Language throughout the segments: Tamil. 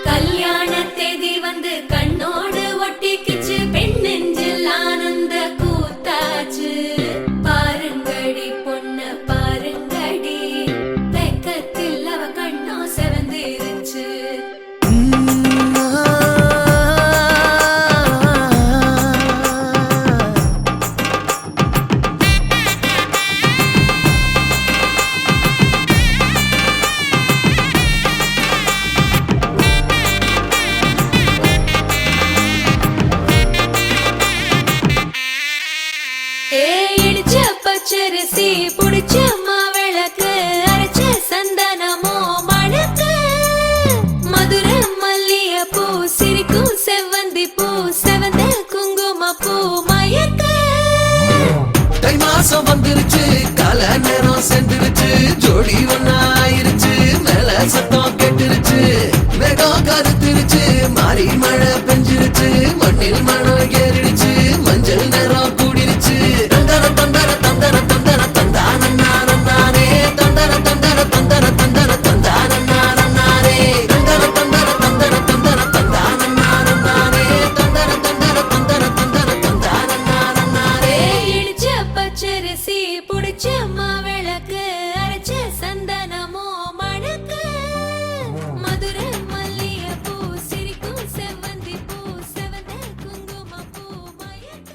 கல்யாண தேதி வந்து கண்ணோடு ஒட்டிக்கிச்சு, பெண் நெஞ்சில் ஆனந்த கூத்தாச்சு. பாருங்கடி பொண்ண பாருங்கடி, வெக்கத்தில் அவ கண்ணோ செவந்திருச்சு. இடிச்ச பச்சரிசி புடிச்ச மாவிளக்கு, அரைச்ச சந்தனமோ மணக்கு. மதுர மல்லிய பூ சிரிக்கும் செவ்வந்தி பூ, செவந்த குங்கும பூ மயக்க. தை மாசம் வந்துருச்சு, கால நேரம் சென்றுருச்சு, ஜோடி ஒன்னா ஆயிருச்சு, மேல சத்தம் கெட்டுருச்சு. மேகம் கருத்துருச்சு, மாறி மழை பெஞ்சிருச்சு, மண்ணில் மனம் ஏறிடுச்சு, மஞ்சள் நேரம் கூடிருச்சு. தந்தர தந்தர தந்தர தந்தர தந்தானே, தந்தர தந்தர தந்தர தந்தர தந்தானே, தந்தர தந்தர தந்தர தந்தர தந்தானே, தந்தர தந்தர தந்தர தந்தர தந்தானே. இடிச்ச பச்சரிசி புடிச்ச மாவிளக்கு, அரைச்ச சந்தனமோ மணக்கு. மதுர மல்லிய பூ சிரிக்கும் செவ்வந்தி பூ, செவந்த குங்கும பூ மயக்க.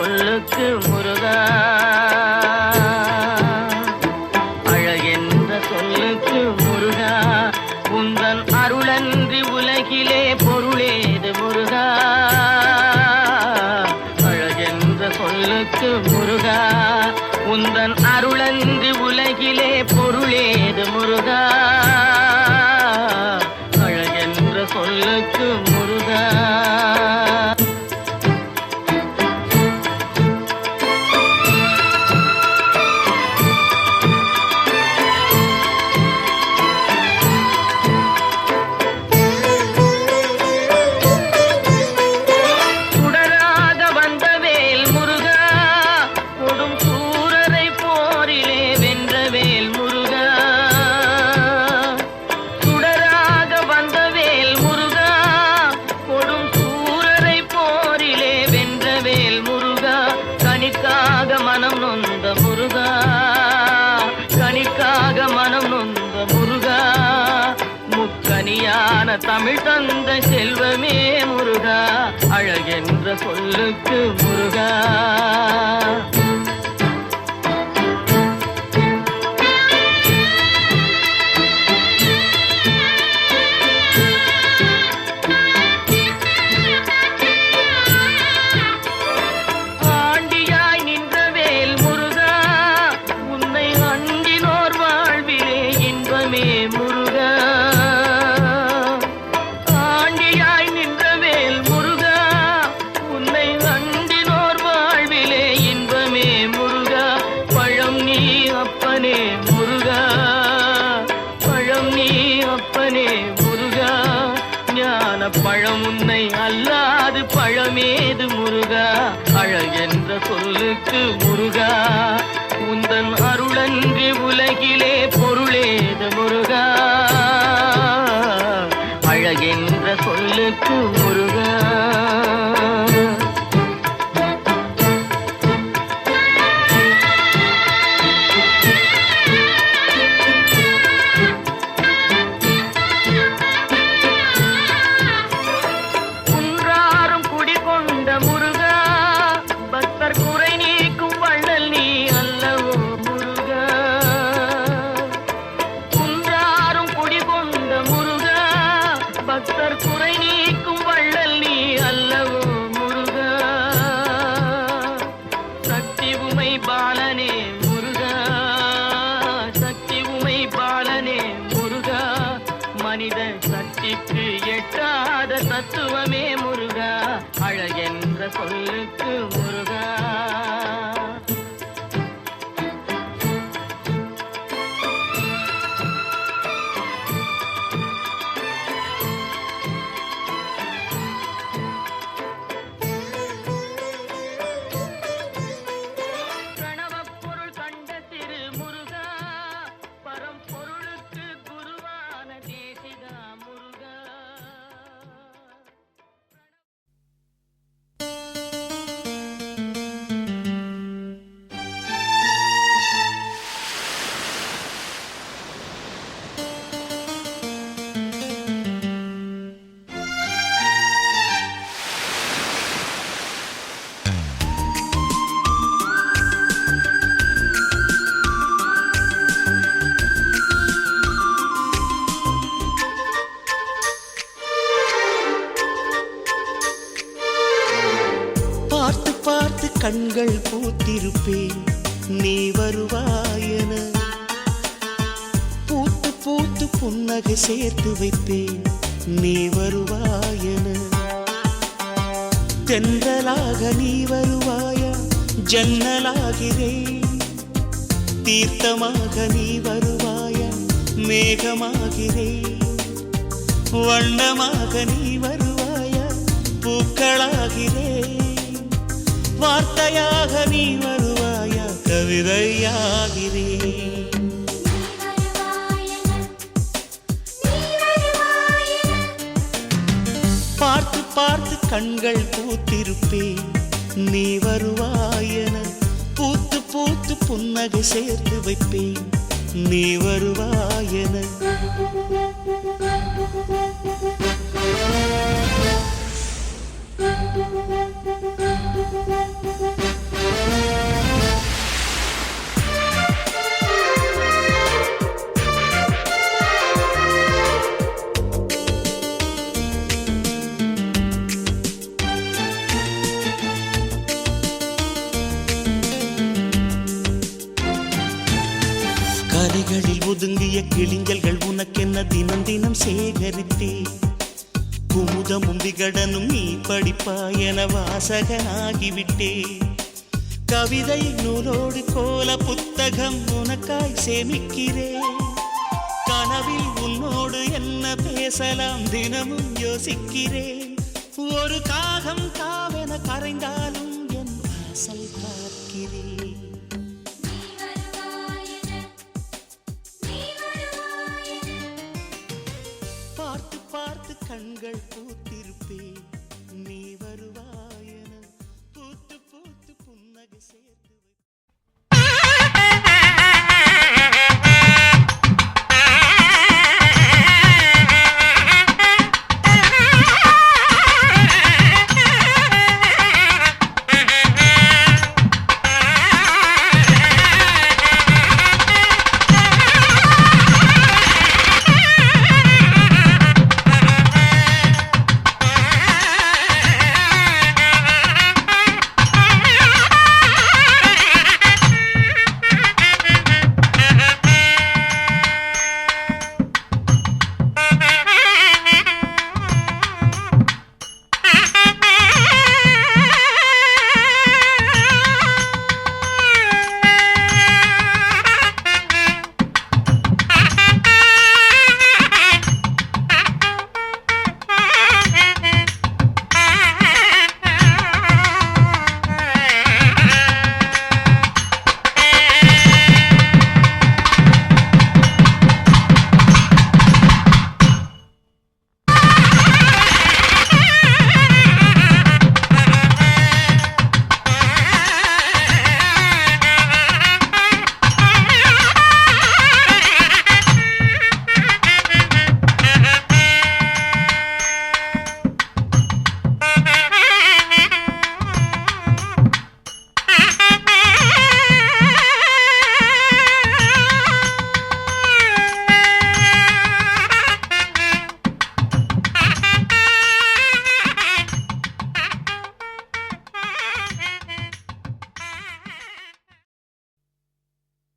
சொல்லுக்கு முருகா, அழகென்ற சொல்லுக்கு முருகா, உந்தன் அருளன்றி உலகிலே பொருளேது முருகா, அழகென்ற சொல்லுக்கு முருகா, உந்தன் அருளன்றி உலகிலே பொருளேது முருகா, அழகென்ற சொல்லுக்கு முருகா. தமிழ் தந்த செல்வமே முருகா, அழகென்ற சொல்லுக்கு முருகா. ஆண்டியாய் நின்றவேல் முருகா, உன்னை அண்டினோர் வாழ்விலே இன்பமே முருகா, பழம் உன்னை அல்லாது பழமேது முருகா, அழகென்ற சொல்லுக்கு முருகா, உந்தன் அருளன்றி உலகிலே பொருளேது முருகா, அழகென்ற சொல்லுக்கு முருகா. மனித சக்திக்கு எட்டாத தத்துவமே முருகா, அழகென்ற சொல்லுக்கு முருகா. கண்கள் பூத்திருப்பேன் நீ வருவாயன, பூத்து பூத்து புன்னகை சேர்த்து வைப்பேன் நீ வருவாயன, தென்றலாக நீ வருவாயா ஜன்னலாகிறேன், தீர்த்தமாக நீ வருவாயா மேகமாகிறேன், வண்ணமாக நீ வருவாயா பூக்களாகிறேன், வார்த்தையாக நீ வருவாயா கவிதையாகிறேன். பார்த்து பார்த்து கண்கள் பூத்திருப்பேன் நீ வருவாயன, பூத்து பூத்து புன்னகை சேர்த்து வைப்பேன் நீ வருவாயன. தினம் தினம் சேகரித்தே குமுதமும் விகடனும் நீ படிப்பா என வாசகனாகிவிட்டே கவிதை நூலோடு கோல புத்தகம் உனக்காய் சேமிக்கிறேன் கனவில் உன்னோடு என்ன பேசலாம் தினமும் யோசிக்கிறேன் ஒரு காகம் காவென கரைந்தாலும் என் வாசல் பார்க்கிறேன் பார்த்து பார்த்து கண்கள் பூத்திருப்பேன் நீ வருவாயென பூத்து பூத்து புன்னகை சேர்த்து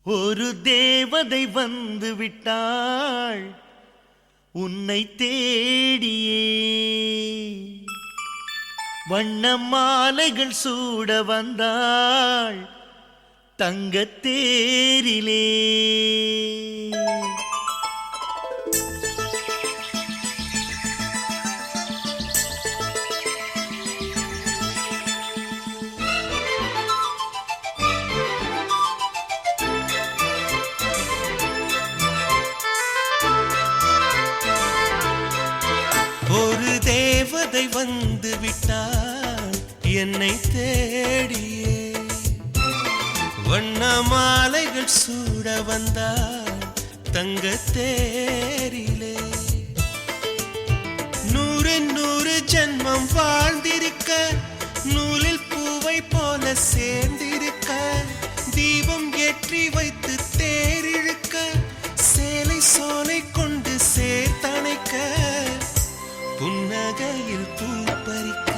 ஒரு தேவதை வந்து விட்டாள் உன்னை தேடியே வண்ண மாலைகள் சூட வந்தாள் தங்கத் தேரிலே ஒரு தேவதை வந்து விட்டாள் என்னை தேடியே வண்ண மாலைகள் சூட வந்தாள் தங்கத் தேரிலே நூறு நூறு ஜென்மம் வாழ்ந்திருக்க நூலில் பூவை போல சேர்ந்திருக்க தீபம் ஏற்றி வைத்து தேரிழுக்க சேலை சோலை கொண்டு சேர்த்தணைக்க புன்னகையில் பூப்பறிக்க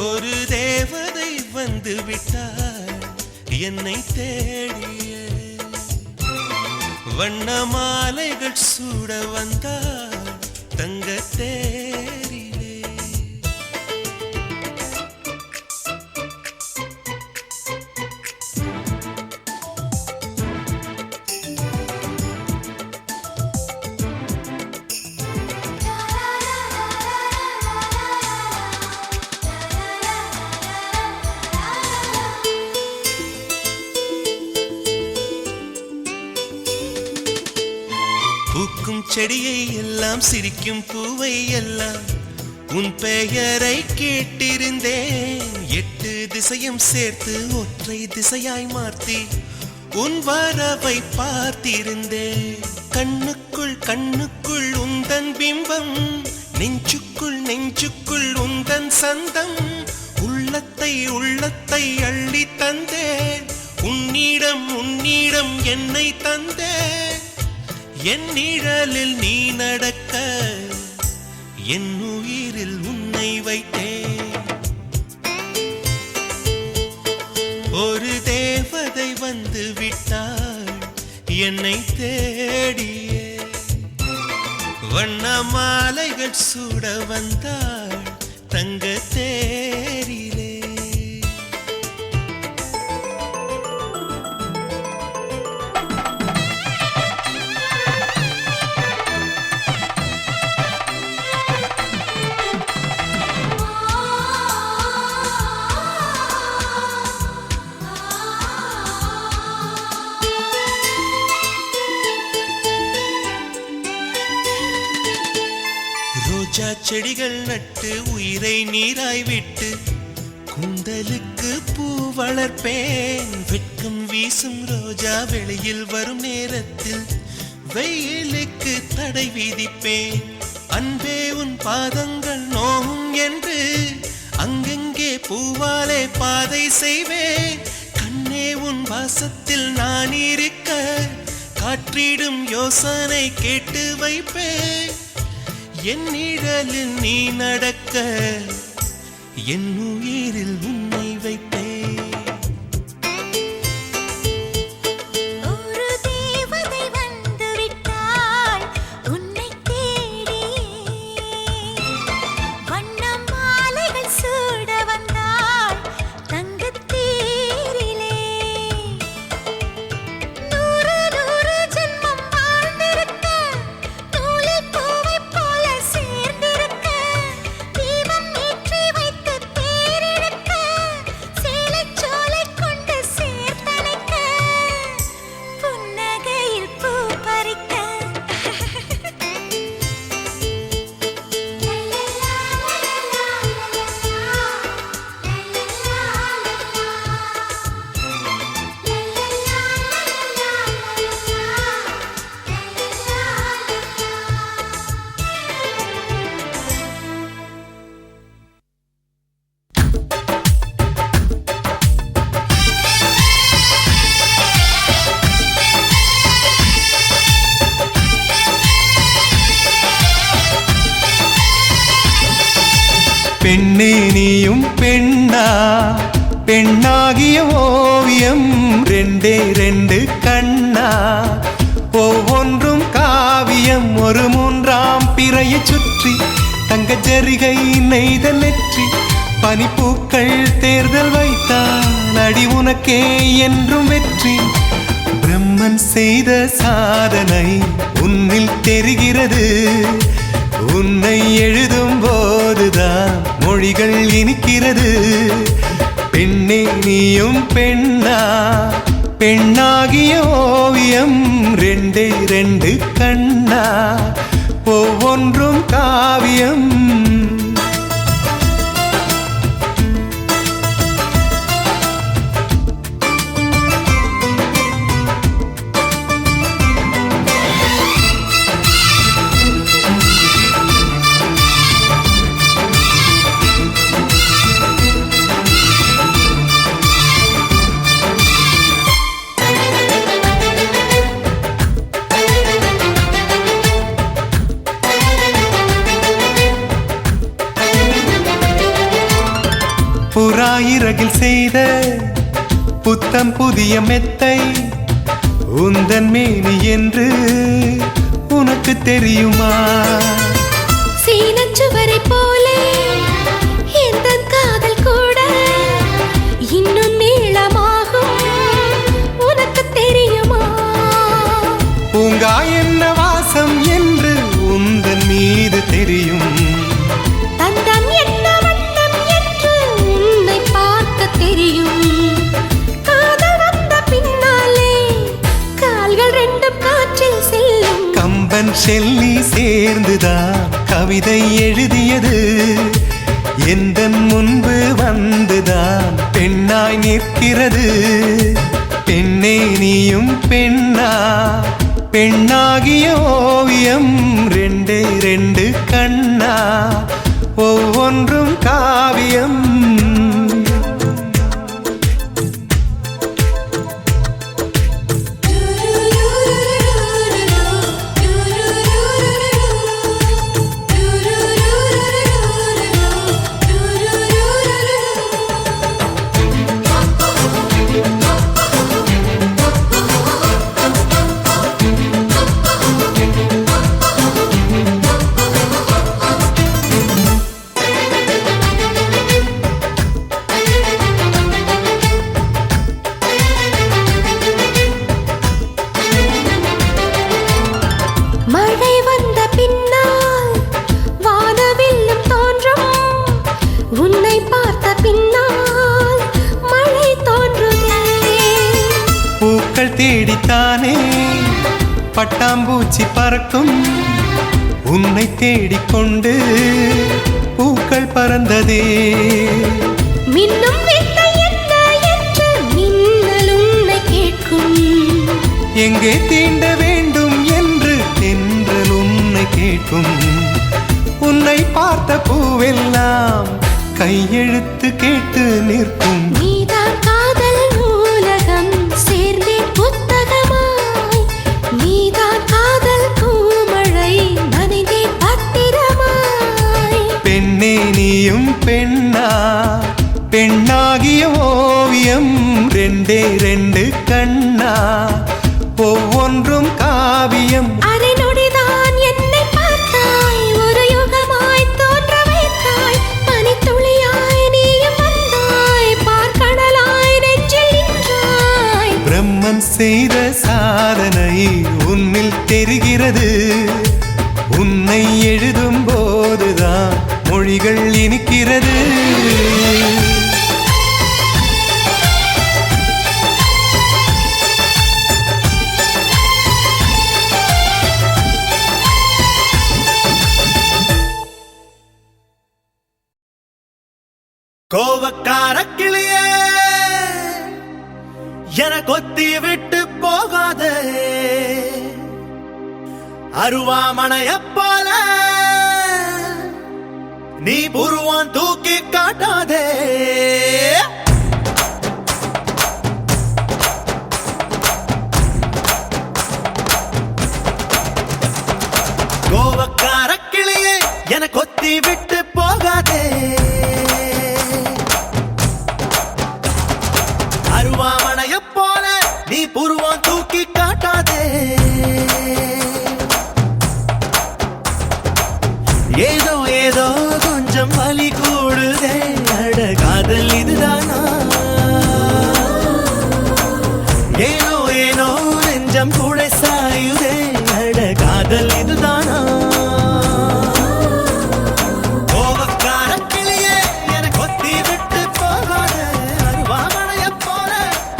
ஒரு தேவதை வந்து விட்டாள் என்னை தேடிய வண்ண மாலைகள் சூட வந்தாள் தங்கத் தேரிலே பூக்கும் செடியை எல்லாம் சிரிக்கும் பூவை எல்லாம் உன் பெயரை கேட்டிருந்தேன் 8 திசையும் சேர்த்து ஒற்றை திசையாய் மாற்றி உன் வரவை பார்த்திருந்தேன் கண்ணுக்குள் கண்ணுக்குள் உந்தன் பிம்பம் நெஞ்சுக்குள் நெஞ்சுக்குள் உந்தன் சந்தம் உள்ளத்தை உள்ளத்தை அள்ளி தந்தேன் உன்னிடம் உன்னிடம் என்னை தந்தேன் என் நிழலில் நீ நடக்க என் உயிரில் உன்னை வைத்தேன் ஒரு தேவதை வந்து விட்டாள் என்னை தேடியே வண்ண மாலைகள் சூட வந்தாள் தங்க தேரிலே. ரோஜா செடிகள் நட்டு உயிரை நீராய் விட்டு கூந்தலுக்கு பூ வளர்ப்பேன். வெட்கம் வீசும் ரோஜா வெளியில் வரும் நேரத்தில் வெயிலுக்கு தடை விதிப்பேன். அன்பே உன் பாதங்கள் நோகும் என்று அங்கங்கே பூவாலே பாதை செய்வேன். கண்ணே உன் வாசத்தில் நான் இருக்க காற்றிடும் யோசனை கேட்டு வைப்பேன். என் நிழலில் நீ நடக்க என் உயிரில் உன்னை வைத்தேன். ஒரு தேவதை வந்து விட்டாள் உன்னை தேடி, வண்ண மாலைகள் சூட வந்தாள் தங்கத் தேரிலே. 100 ஜென்மம் வாழ்ந்திருக்க நூலில் பூவைப் போல சேர்ந்திருக்க, தீபம் ஏற்றி வைத்து தேரிழுக்க, சேலைச் சோலை கொண்டு சேர்த்தணைக்க, புன்னகையில் பூ பறிக்க. பெண்ணே நீயும் பெண்ணா, பெண்ணாகிய ஓவியம் ரெண்டே ரெண்டு கண்ணா, ஒவ்வொன்றும் காவியம். ஒரு மூன்றாம் பிறையை சுற்றி தங்க ஜரிகை நெய்த நெற்றி, பனிப்பூக்கள் தேர்தல் வைத்தான் அடி உனக்கே என்றும் வெற்றி. பிரம்மன் செய்த சாதனை உன்னில் தெரிகிறது, உன்னை எழுதும் போதுதான் மொழிகள் இனிக்கிறது. பெண்ணே நீயும் பெண்ணா, பெண்ணாகிய ஓவியம் ரெண்டே ரெண்டு கண்ணா, ஒவ்வொன்றும் காவியம். புறாயிரகில் செய்த புத்தம் புதிய மெத்தை உந்தன் மேனி என்று உனக்கு தெரியுமா? சீனச்சுவரை போலே எந்தன் காதல் கூட இன்னும் நீளமாகும் உனக்கு தெரியுமா? பூங்கா என்ன வாசம் என்று உந்தன் மீது தெரியும், தந்தம் என்ன வண்ணம் என்று உன்னை பார்க்க தெரியும். காதல் வந்த பின்னாலே கால்கள் ரெண்டும் காற்றில் செல்லும். கம்பன் ஷெல்லி சேர்ந்துதான் கவிதை எழுதியது, எந்தன் முன்பு வந்துதான் பெண்ணாய் நிற்கிறது. பெண்ணே நீயும் பெண்ணா, பெண்ணாகிய ஓவியம் ரெண்டே ரெண்டு கண்ணா, ஒவ்வொன்றும் காவியம். மழை வந்த பின்னால் வானவில்லும் தோன்றும், உன்னை பார்த்த பின்னால் மழை தோன்றுதே. பூக்கள் தேடித்தானே பட்டாம்பூச்சி பறக்கும், உன்னை தேடிக்கொண்டு பூக்கள் பறந்ததே. மின்னும் வித்தை என்ன என்று மின்னல் உன்னை கேட்கும், எங்கே தீண்ட வேண்டும் என்று தென்றல் உன்னை கேட்கும். உன்னை பார்த்த பூவெல்லாம் கையெழுத்து கேட்டு நிற்கும். நீதான் காதல் நூலகம் சேர்ந்தேன் புத்தகமாய், நீதான் காதல் பூமழை நனைந்தேன் பத்திரமாய். பெண்ணே நீயும் பெண்ணா, பெண்ணாகிய ஓவியம் ரெண்டே ரெண்டு கண்ணா, ஒவ்வொன்றும் காவியம். அரை நொடிதான் என்னை பார்த்தாய், ஒரு யுகமாய் தோன்ற வைத்தாய். பனித்துளியாய் நீயும் வந்தாய், பார்க்கடலாய் நெஞ்சில் நின்றாய். பிரம்மன் செய்த சாதனை உன்னில் தெரிகிறது, உன்னை எழுதும் போதுதான் மொழிகள் இனிக்கிறது. கோவக்கார கிளியே என கொத்தி விட்டு போகாதே, அருவாமனைய போல நீ புருவான் தூக்கி காட்டாதே. கோவக்கார கிளியே என கொத்தி விட்டு போகாதே, அருவாமனைய போல நீ புருவான் தூக்கி காட்டாதே. ஏதோ ஏதோ கொஞ்சம் வலி கூடுதே, அட காதல் இதுதானா? ஏனோ ஏனோ நெஞ்சம் கூட சாயுதே, அட காதல் இதுதானா? கோவக்கார கிளியே என கொத்தி விட்டு போகாதே, அருவாமனைய போல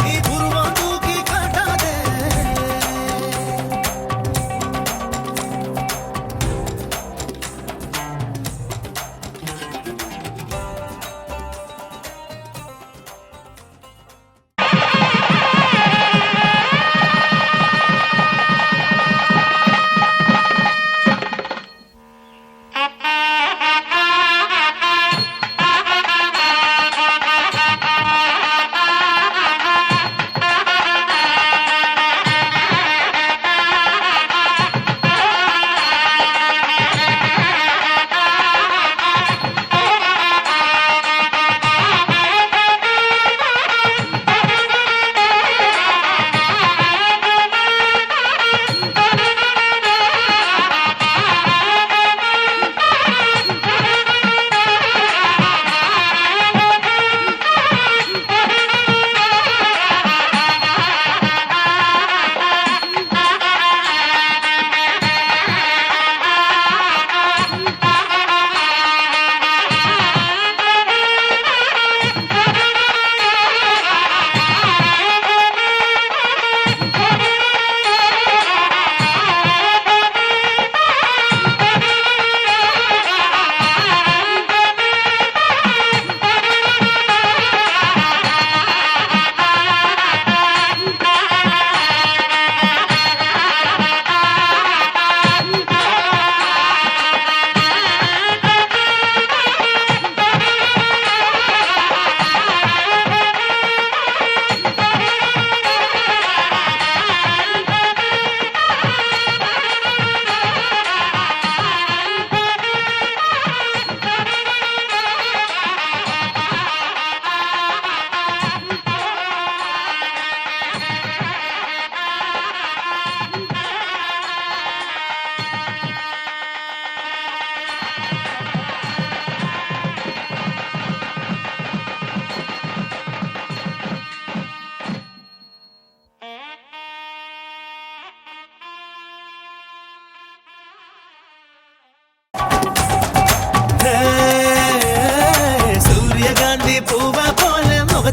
நீ புருவான் தூக்கி காட்டாதே.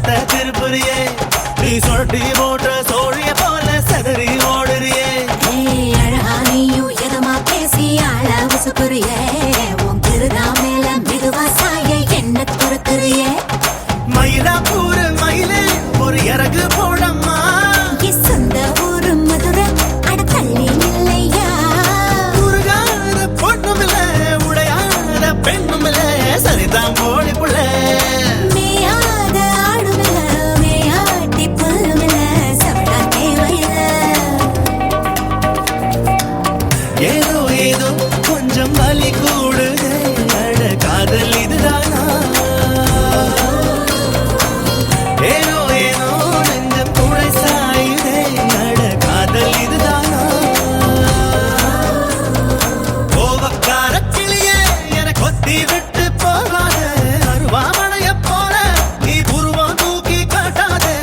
முகத்தை திருப்புறியே நீ சொட்டி போட்ட சோழிய போல செதறி ஓடுறியே ஏய், அழகா நீயும் எதமா பேசி ஆள உசுப்புறியே உன் திருதா மேல மெதுவா சாய என்ன துரத்துறியே மயிலா பூரு மயிலே ஒரு இறகு போடம்மா சொந்த ஊரு மதுரை அட தள்ளி இல்லையா உருகாத பொண்ணும் இல்ல உடையாத பெண்ணும் இல்ல சரிதான் போடி புள்ள மேயாத ஆடுமில்ல மேயாட்டி புல்லுமில்ல சவடா தேவையில்ல ஏதோ ஏதோ கொஞ்சம் வலி கூடுதே அட காதல் இதுதானா ஏனோ ஏனோ நெஞ்சம் கூட சாயுதே அட காதல் இதுதானா கோபக்கார கிளியே என கொத்தி விட்டு போகாத அருவாமனைய போல நீ புருவம் தூக்கி காட்டாதே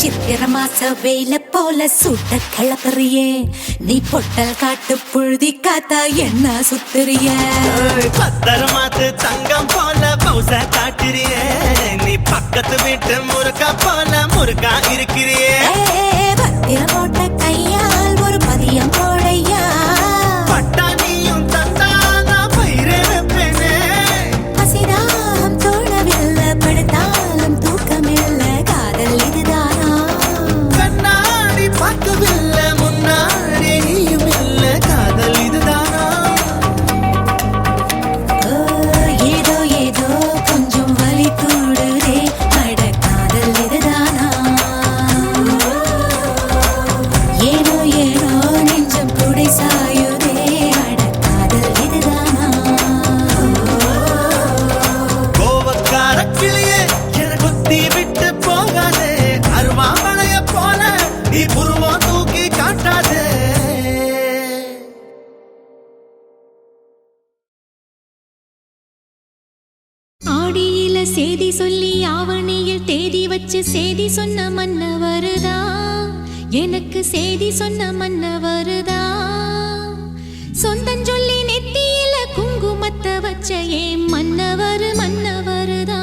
சித்திர மாச வெயில போல சுட்ட கிளப்புறியே நீ பொட்டல் காட்டு புழுதி காத்தா என்ன சுத்துறியே பத்தரமாத்து தங்கம் போல பௌச காட்டுறியே நீ பக்கத்து வீட்டு முறுக்கா போல முறுக்கா இருக்கிறியே பத்திரம் போட்ட கையால் ஒரு பதியம் போடையா பட்டாணியும் தந்தானா பயிரே வைப்பேனே பசிதாகம் தோணவில்லை படுத்தாலும் தூக்கமில்லை காதல் இதுதானா கண்ணாடி பார்க்கவில்லை முன்னாடி நீயும் இல்ல காதல் இதுதானா ஓ, ஏதோ ஏதோ கொஞ்சம் வலி கூடுதே அட காதல் இதுதானா ஏனோ ஏனோ நெஞ்சம் குடை சாயுதே அட காதல் இதுதானா கோவக்கார கிளியே என கொத்தி விட்டு போகாதே அருவாமனைய போல நீ புருவம் தூக்கி காட்டாதே ஆடியில சேதி சொல்லி ஆவணியில் தேதி வச்சு சேதி சொன்ன மன்ன வருதா எனக்கு சேதி சொன்ன மன்ன வருதா சொந்தஞ்சொல்லி நெத்தியில குங்குமத்தை வச்ச ஏன் மன்னவர் மன்னவருதா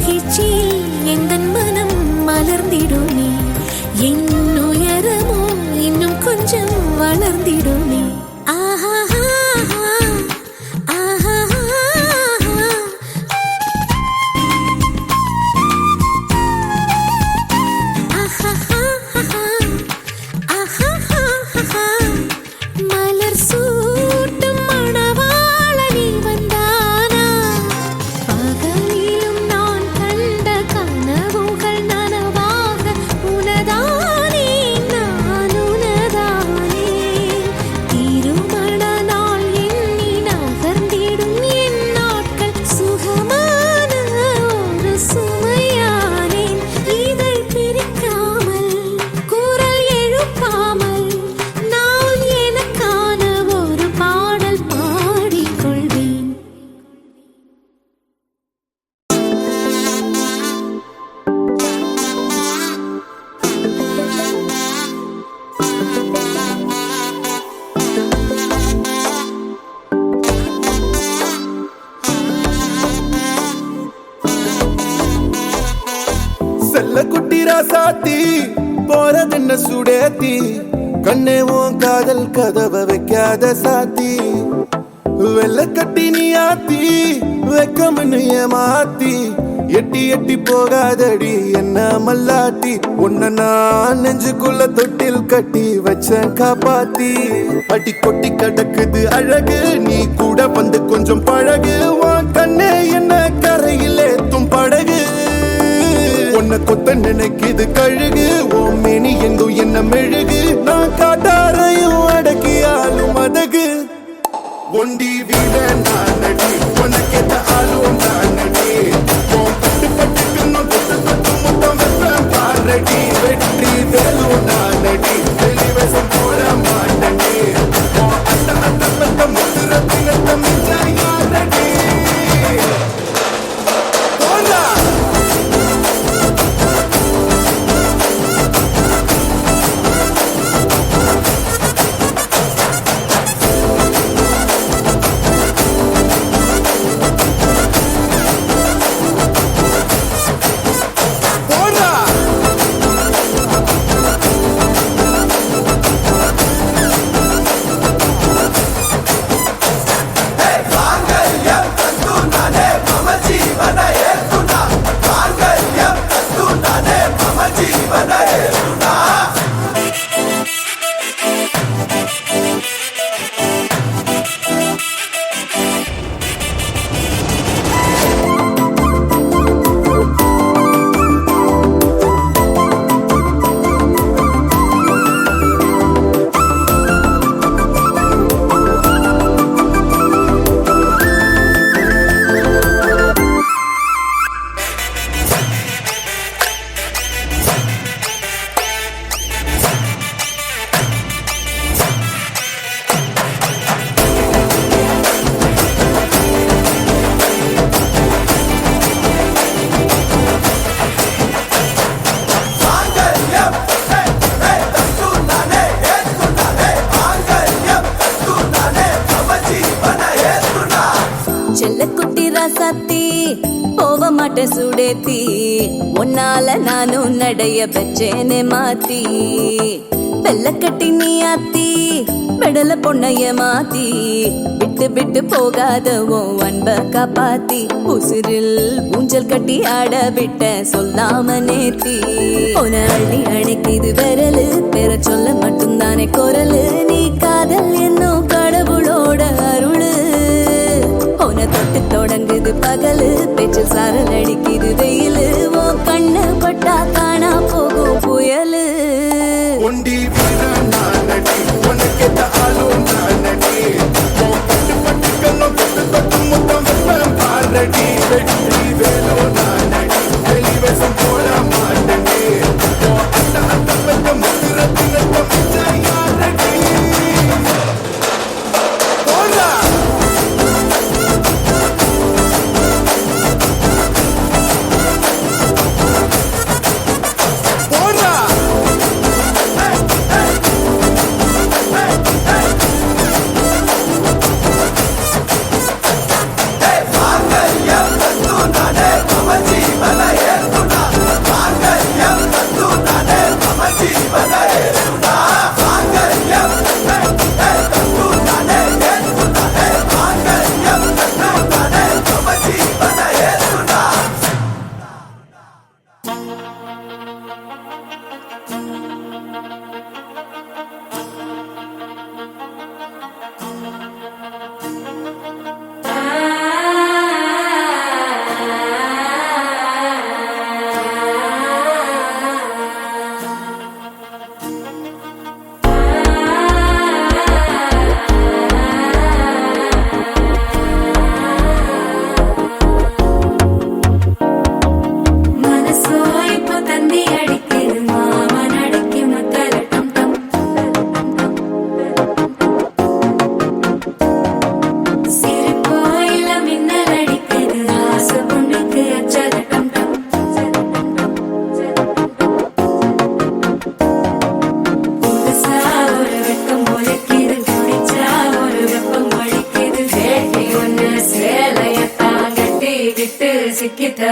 மகிழ்ச்சியில் எந்தன் மனம் மலர்ந்திடுமே என் உயரமோ இன்னும் கொஞ்சம் வளர்ந்திடுமே ஆஹா ஆஹா மலர் சூட்டும் மணவாளனி வந்தானா பகலிலும் நான் கண்ட கனவுகள் நனவாக உனதானே நான் உனதானே திருமண நாள் எண்ணி நகர்ந்திடும் என் நாட்கள் சுகமான ஒரு சுமையானேன் இதை பிரிக்காமல் குரல் எழுப்பாமல் நான் எனக்கான ஒரு பாடல் பாடிக்கொள்வேன் செல்ல குட்டி ராசாத்தி போறதென்ன சுடேத்தி கண்ணே உன் காதல் கதவை வைக்காத சாத்தி வெள்ள கட்டி நீ ஆத்தி வெக்கம்னு ஏமாத்தி எட்டி எட்டி போகாதடி என்ன மல்லாட்டி உன்ன நான் நெஞ்சுக்குள்ள தொட்டில் கட்டி வச்ச காப்பாத்தி அடி கொட்டி கடக்குது அழகு நீ கூட வந்து கொஞ்சம் பழகு உன் கண்ணே என்ன கரையில் ஏத்தும் படகு உன்னை கொத்த நினைக்குது கழுகு ஓ மேனி எங்கும் என்ன மெழுகு நான் காட்டாரையும் அடக்கியாலும் அதகு ஒண்டி வீட நான் நடி உனக்கேத்த ஆளும் நான் நடி பட்டு பட்டுக்கணும் தொட்டு தொட்டு முத்தம் வெப்பம் பாரடி வெற்றி வேலும் நான் நடி வெளிவசம் போட மாட்டடி அத்த அத்த பத்த முத்துர பின்னத்த மிச்சாய் யாரடி போனா போக மாட்டேன் சுடேத்தி உன்னால நானும் நடைய பெற்றேனே மாத்தி வெள்ள கட்டி நீ ஆத்தி பெடல பொண்ணைய மாத்தி விட்டு விட்டு போகாத உன் அன்ப காப்பாத்தி உசிரில் ஊஞ்சல் கட்டி ஆட விட்ட சொல்லாம நேத்தி உன அள்ளி அணைக்குது விரலு பெற சொல்ல மட்டும்தானே குரலு நீ காதல் என்னும் கடவுளோட அருளு உன தொட்டு தொடங்குது பகலு பேச்சில் சாரல் அடிக்குது வெயிலு ஓ கண்ணு பட்டா காணா போகும் புயலு ஒண்டி வீரன் நான் நடி உனக்கேத்த ஆளும் நான் நடி பட்டு பட்டுக்கணும் தொட்டு தொட்டு முத்தம் வெப்பம் பாரடி வெற்றி வேலும் நான் நடி வெளிவசம் போட மாட்டடி அத்த அத்த பெத்த முத்துர பின்னத்த மிச்சாய் யாரடி போடா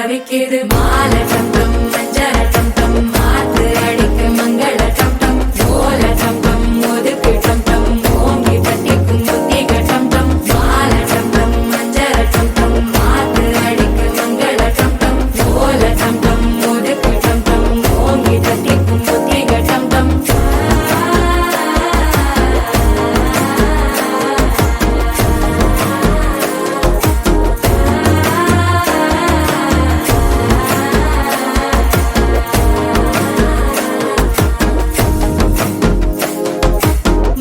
தவிக்குது மாலை டம் டம் மஞ்சள டம் டம் மாத்து அடிக்க மங்கள டம் டம் ஓல டம் டம் ஒதுக்கு டம் டம் ஓங்கி தட்டிக்கும் புத்திக டம் டம் மாலை டம் டம் மஞ்சள டம் டம் மாத்து அடிக்க மங்கள டம் டம் ஓல டம் டம் ஒதுக்கு டம் டம் ஓங்கி தட்டிக்கும் புத்திக டம் டம்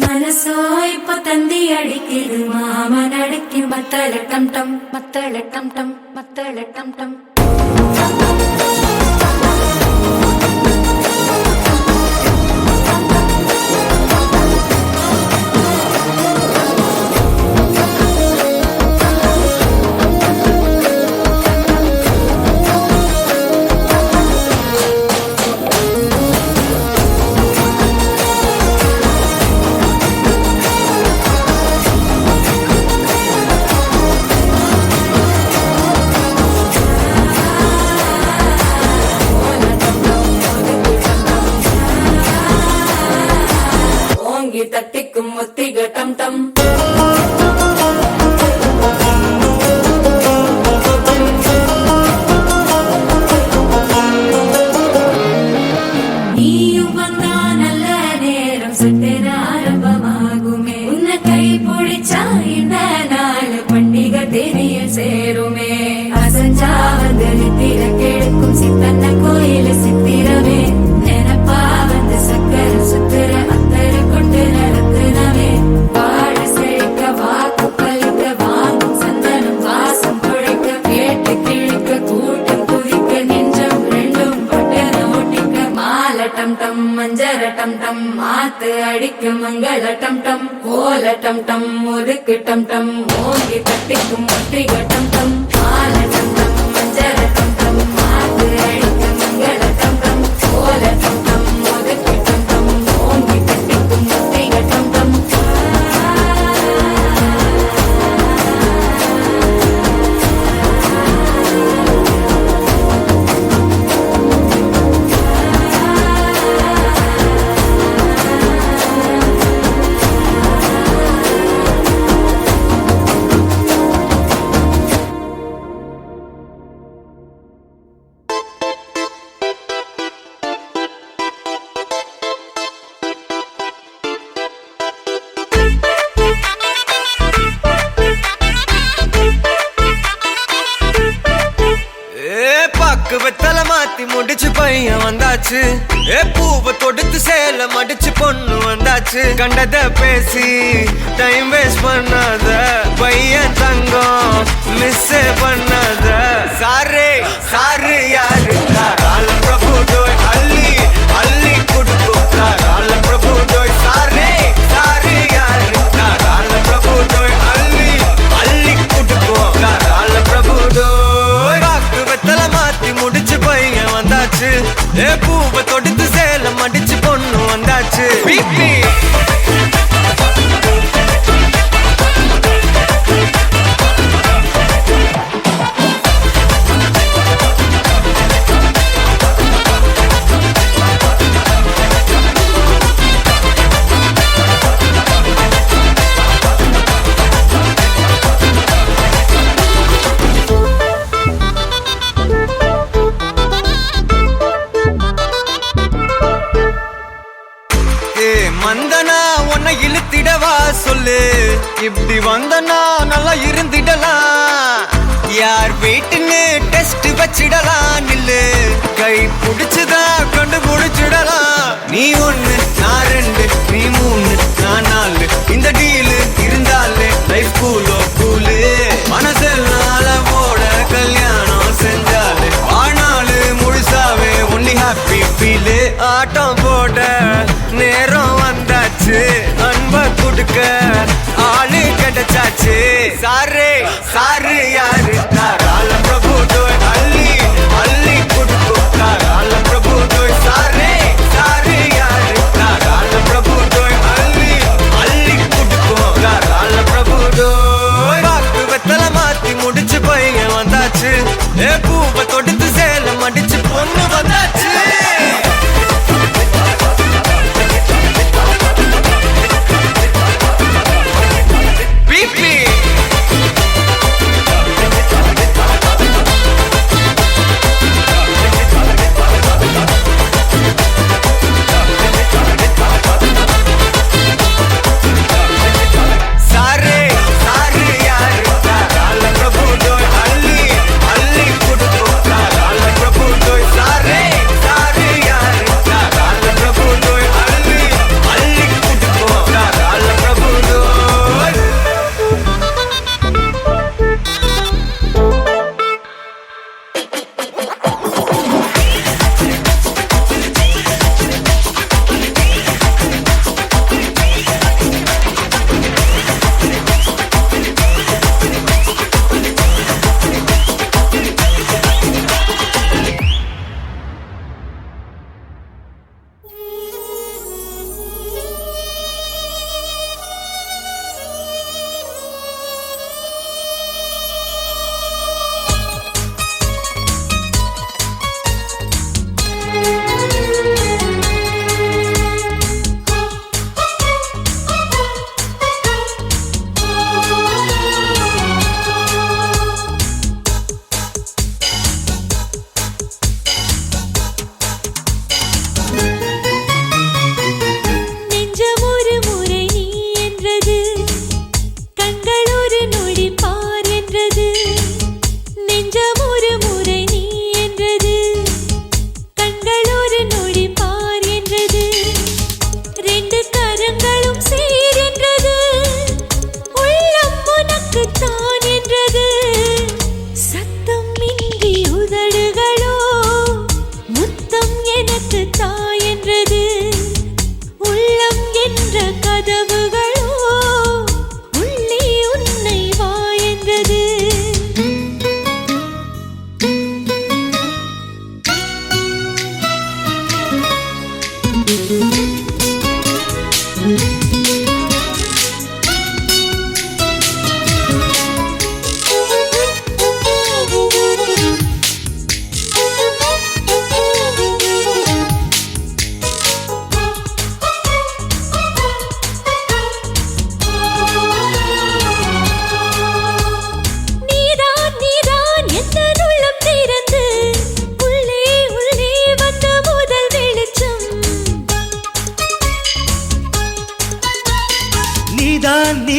மனசோ இப்ப தந்தி அடிக்குது மாமன் அடிக்கும் மத்தள டம் டம் மத்தள டம் டம் மத்தள டம் டம் ஓங்கி தட்டிக்கும் முத்திக டம் டம் நீயும் வந்தா நல்ல நேரம் சட்டென ஆரம்பமாகுமே உன்னை கை பிடிச்சா இந்த நாள் பண்டிகை தெரிய சேருமே அசஞ்சா வந்து நித்திர கெடுக்கும் சித்தன்ன கோயில சித்திரமே நினப்பா வந்து சக்கர சுத்துற அத்தர கொண்டு நடத்துனவே வாழ செழிக்க வாக்கு பலிக்க வாங்கும் சந்தனம் வாசம் குழைக்க கேட்டு கிழிக்க கூட்டம் குதிக்க நெஞ்சம் ரெண்டும் பட்டன ஓட்டிக்க மாலை டம் டம் மஞ்சர டம் டம் மாத்து அடிக்க மங்கள டம் டம் ஓல டம் டம் ஒதுக்கு டம் டம் ஓங்கி தட்டிக்கும் ஒற்றிக டம் டம் மாலை டம் டம் மஞ்சர டம் டம் மாத்து அடிக்க மங்கள டம் டம் ஓல டம் டம் ஒதுக்கு டம் டம் ஓங்கி தட்டிக்கும் ஒற்றிக டம் டம் பாக்கு வெத்தல மாத்தி முடிச்சு பையன் வந்தாச்சு பூவை தொடுத்து சேல மடிச்சு பொண்ணு வந்தாச்சு கண்டத பேசி டைம் வேஸ்ட் பண்ணாத பையன் தங்கம் மிஸ் பண்ணாத சாரு சாரு யாரு கால பிரபு டோய் அள்ளி அள்ளி குடுக்கும் கால பிரபு டோய் சாரே சாரு யாரு கால பிரபு டோய் அள்ளி அள்ளி குடுக்கும் கால பிரபு டோய் பாக்கு வெத்தல மாத்தி முடிச்சு பையன் வந்தாச்சு பூவை தொடுத்து சேல மடிச்சு பொண்ணு வந்தாச்சு பிபி மந்தனா உன்னை இழுத்திடவா சொல்லு இப்படி வந்தனா நல்லா இருந்திடலாம் யார் வீட்டுன்னு டெஸ்ட் வச்சிடலாம் நில்லு கை புடிச்சுதா கண்டு புடிச்சிடலாம் நீ ஒண்ணு நான் ரெண்டு நீ மூணு நான் நாலு இந்த டீலு இருந்தாலே லைஃப் கூலோ கூலு மனசெல்லாம் போட கல்யாணம் செஞ்சாலே ஆனாலு முழுசாவே ஒன்லி ஹாப்பி ஃபீலு ஆட்டம் போட நேரம் வந்தாச்சு அன்ப குடுக்க ஆளு கிடைச்சாச்சு சாரு சாரு யாரு கால பிரபு டோய் அள்ளி அள்ளி குடுக்கும் கால பிரபு டோய் சாரே சாரு யாரு கால பிரபு டோய் அள்ளி அள்ளி குடுக்கும் கால பிரபு டோய் பாக்கு வெத்தல மாத்தி முடிச்சு பையன் வந்தாச்சு பூவை தொடுத்து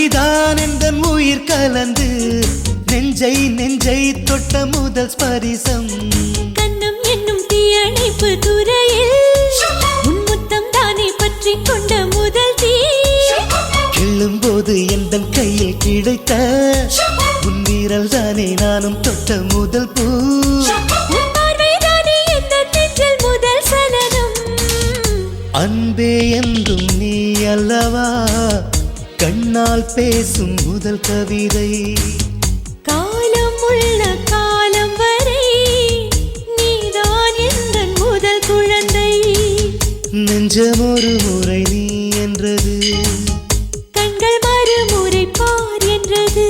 நீதான் எந்தன் உயிர் கலந்து நெஞ்சை நெஞ்சை தொட்ட முதல் ஸ்பரிசம் கண்ணம் என்னும் தீயணைப்பு துறையில் முன்முத்தம் தானே பற்றி கொண்ட முதல் தீ கிள்ளும் போது எந்தன் கையில் கிடைத்த உன்வீரல் தானே நானும் தொட்ட முதல் பூ உன் பார்வைதானே எந்தன் நெஞ்சில் முதல் சலனம் அன்பே என்றும் நீ அல்லவா கண்ணால் பேசும் முதல் கவிதை காலம் உள்ள காலம் வரை நீதான் எந்தன் முதல் குழந்தை நெஞ்சம் ஒரு முறை நீ என்றது கண்கள் மறுமுறை பார் என்றது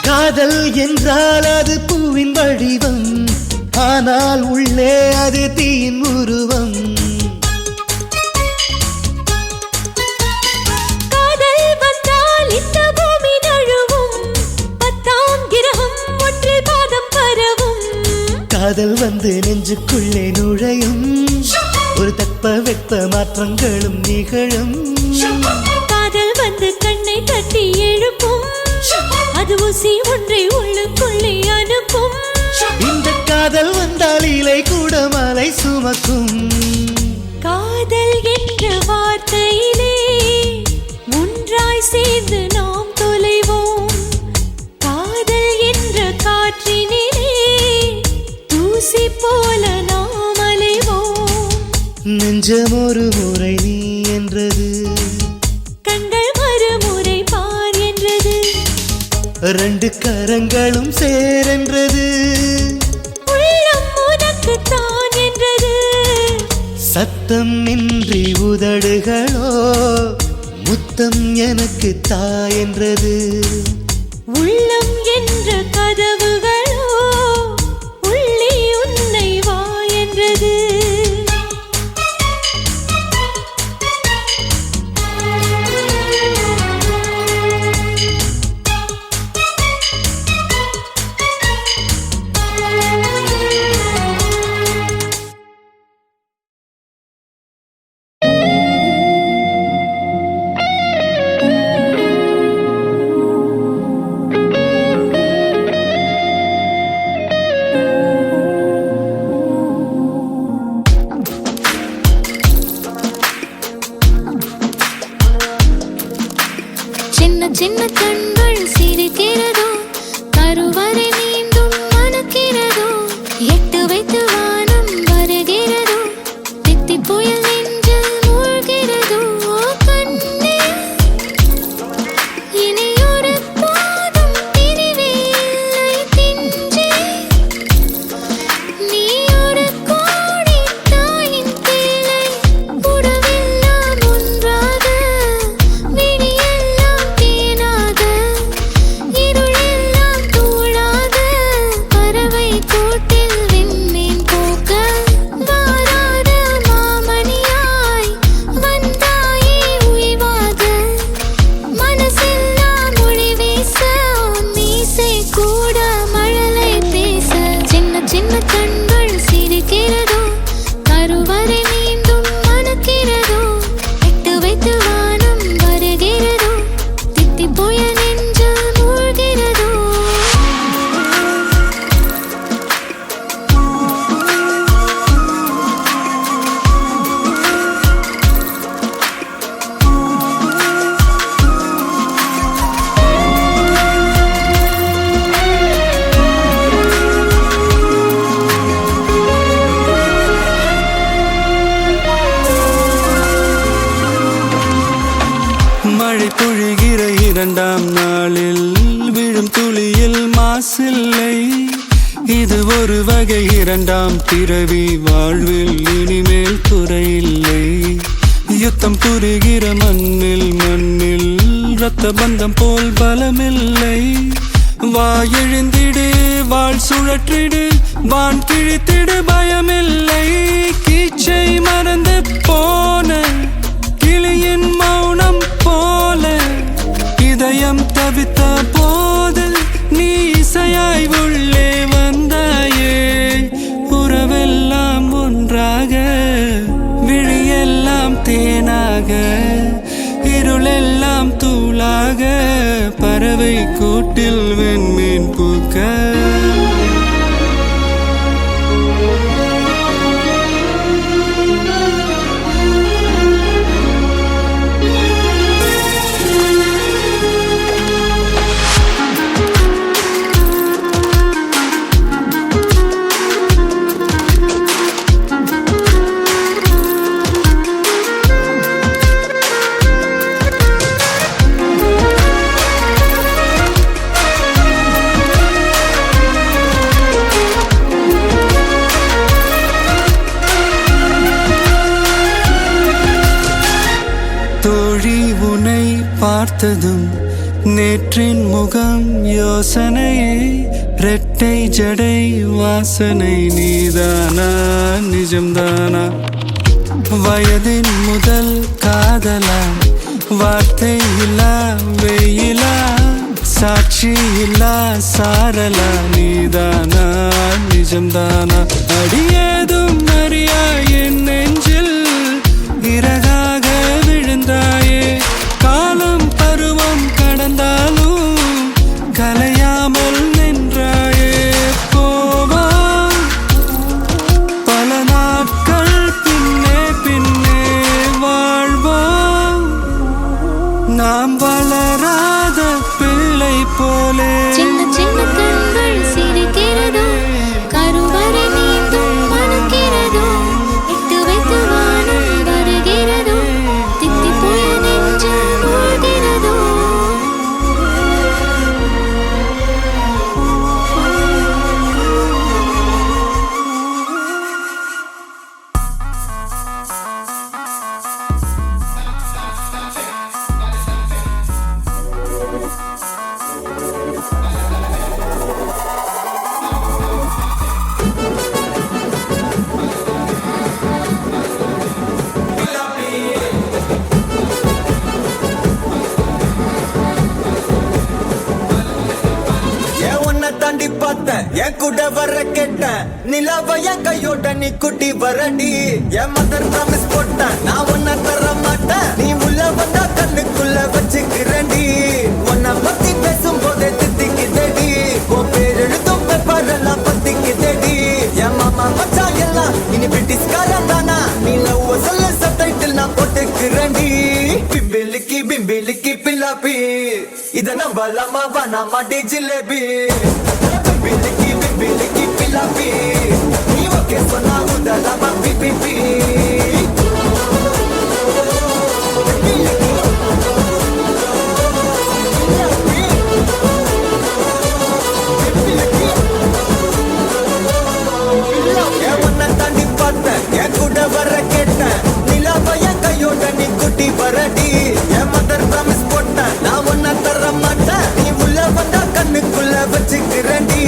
காதல் என்றால் அது பூவின் வடிவம் ஆனால் உள்ளே அது தீயின் உருவம் காதல் வந்தால் இந்த பூமி நழுவும் 10ஆம் கிரகம் ஒன்றில் பாதம் பரவும் காதல் வந்து நெஞ்சுக்குள்ளே நுழையும் ஒரு தட்ப வெப்ப மாற்றங்களும் நிகழும் காதல் வந்து கண்ணை தட்டி எழுப்பும் அது ஊசி ஒன்றை உள்ளுக்குள்ளே அனுப்பும் இந்த காதல் வந்தால் இலை கூட மலை சுமக்கும் காதல் என்ற வார்த்தையிலே ஒன்றாய் சேர்ந்து நாம் தொலைவோம் காதல் என்ற காற்றினிலே தூசி போல நாம் அலைவோம் நெஞ்சம் ஒரு முறை நீ என்றது கண்கள் மறுமுறை பார் என்றது ரெண்டு கரங்களும் சேரென்றது உள்ளம் உனக்கு தான் என்றது சத்தம் இன்றி உதடுகளோ முத்தம் எனக்கு தாயென்றது உள்ளம் என்ற கதவுகளோ உள்ளே உன்னை வா என்றது சின்ன சின்ன கண்கள் சிரிக்கிறதோ கருவறை மீண்டும் மணக்கிறதோ எட்டு வைத்து வானம் வருகிறதோ தித்தி புயல் நெஞ்சில் மூழ்கிறதோ கண்ணே இனி ஒரு போதும் பிரிவே இல்லை பிஞ்சே நீ ஒரு கோடி தாயின் பிள்ளை உறவெல்லாம் ஒன்றாக விடியெல்லாம் தேனாக இருளெல்லாம் தூளாக பறவை கூட்டில் விண்மீன் போக்க வாராத மாமணியாய் வந்தாயே உய்வாக மனசெல்லாம் மொழி வீச மீசை கூட மழலை பேச சின்ன சின்ன கண்கள் சிரிக்கிறதோ கருவறை மீண்டும் மணக்கிறதோ எட்டு வைத்து வானம் வருகிறதோ தித்தி புயல் நெஞ்சில் மூழ்கிறதோ மழை பொழிகிற இரண்டாம் நாளில் விழும் துளியில் மாசில்லை இது ஒரு வகை இரண்டாம் பிறவி வாழ்வில் இனிமேல் குறையில்லை யுத்தம் புரிகிற மண்ணில் இரத்த பந்தம் போல் பலமில்லை. வா எழுந்திடு, வாழ் சுழற்றிடு, வான் கிழித்திடு, பயமில்லை. கீச்சை மறந்து போன கிளியின் மௌனம் போல இதயம் தவித்த போது நீ இசையாய் உள்ளே வந்தாயே. உறவெல்லாம் ஒன்றாக, விழியெல்லாம் தேனாக, இருளெல்லாம் தூளாக, பறவை கூட்டில் வெண்மீன் பூக்க. தோழி உனை பார்த்ததும் நேற்றின் முகம் யோசனையே. ரெட்டை ஜடை வாசனை நீதானா, நிஜம்தானா? வயதின் முதல் காதலா, வார்த்தை இல்லா வெயிலா, சாட்சி இல்லா சாரலா, நீதானா, நிஜம்தானா? அடியேதும் அறியா என் நெஞ்சில் இறகாக விழுந்தாயே. காலம் பருவம் கடந்தாலும் கலையாமல் நின்றாயே. போவா பல நாட்கள் பின்னே பின்னே வாழ்வோம், நாம் வளராத பிள்ளை போலே. சின்ன சின்ன கண்கள் சிரிக்கிறதோ, கருவறை நீந்தும் மணக்கிறதோ, இட்டு வைத்து வானம் வருகிறதோ, தித்தி போய நெஞ்சு மூழ்கிறதோ. தாண்டி பார்த்த என் கூட வர கேட்ட நிலாவ என் கையோட நீ குட்டி வரடி. என் மதர் ப்ராமிஸ் போட்ட நான் உன்ன தர மாட்டேன். நீ உள்ள வந்தா கண்ணுக்குள்ள வச்சுக்கிறேன்டி. உன்னை பத்தி பேசும் போதே தித்திக்குதடி. உன் பேர் எழுதும் பேப்பரெல்லாம் பத்திக்குதடி. என் மாமா மச்சா எல்லாம் இனி பிரிட்டிஷ்காரன் தானா. நீ லவ் சொல்ல சப்டைட்டில் நான் போட்டுக்கிறேன்டி. பிம்பிலிக்கி பிம்பிலிக்கி பில்லாப்பி இத நம்பலாமா வேணாமா டி ஜிலேபி. பிம்பிலிக்கி பிம்பிலிக்கி பில்லாப்பி நீ ஓகே சொன்னா உதலாமா பிபிபி. தாண்டி பார்த்த என் கூட வர கேட்ட நிலாவ என் கையோட நீ குட்டி வரடி. என் மதர் ப்ராமிஸ் போட்ட நான் உன்ன தர மாட்டேன். நீ உள்ள வந்தா கண்ணுக்குள்ள வச்சுக்கிறேன்டி.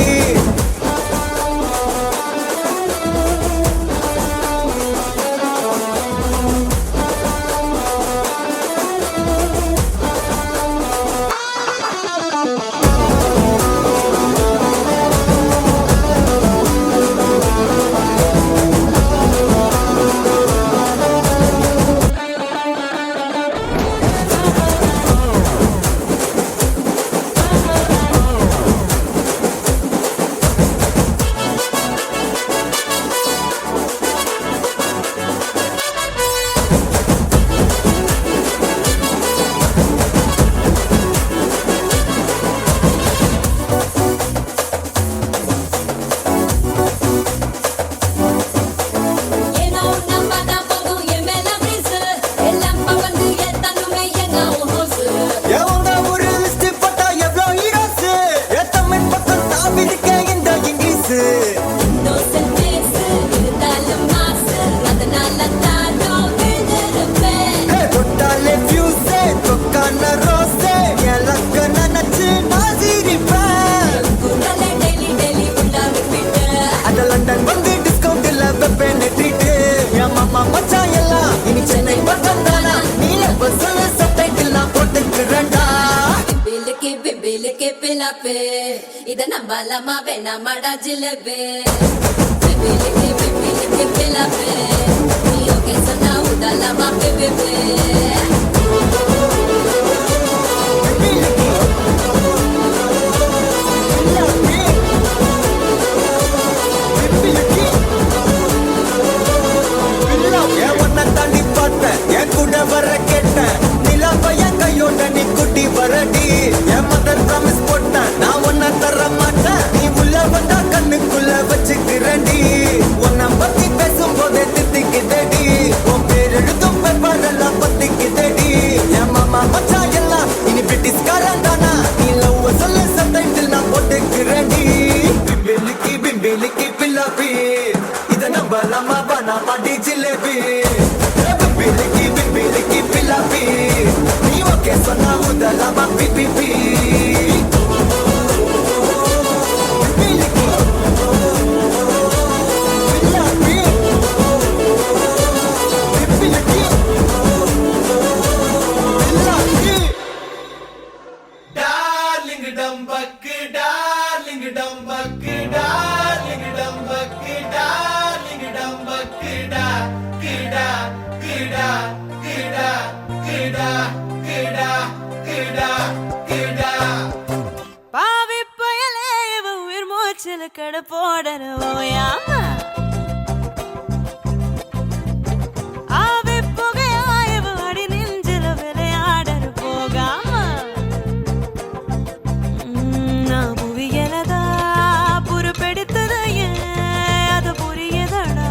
பிலாப்பே இத நம்பலாமா வேணாமாடா ஜிலேபி பிலாப்பே நீ ஓகே சொன்னா உடலாமா பேபே தாண்டி பார்த்தேன் என் கூட வர கேட்டேன் நிலா பையன் கையோட நீ குட்டி வரடி என் மதர் ப்ராமிஸ் போட்டேன் நான் ஒன்ன தர மாட்டேன் நீ உள்ள வந்தா கண்ணுக்குள்ள வச்சுக்கிறடி உன்னை பத்தி பேசும் போதே தித்திக்குதடி உன் பேர் எழுதும் பேப்பரெல்லாம் பத்திக்குதடி என் மாமா மச்சா எல்லாம் இனி பிரிட்டிஷ்காரன் தானா நீ லவ் சொல்ல சப்டைட்டில் நான் போட்டுக்கிறடி பிம்பிலிக்கி பில்லாபி இத நம்பலாமா பண்ணாமா டி jalebi Biliki pilapi ni oke sona udalama pipi Biliki pilapi Biliki pilapi Darling dumbak darling dumbak darling dumbak darling dumbak da kida kida kida kida kida kida kida பாவி பயலே உயிர் மூச்சில் கட போடணுமா ஆவி புகையாயவு அடி நெஞ்சில விளையாடரு போகாம நான் புவியலதா புறப்பெடுத்தது ஏன் அது புரியதடா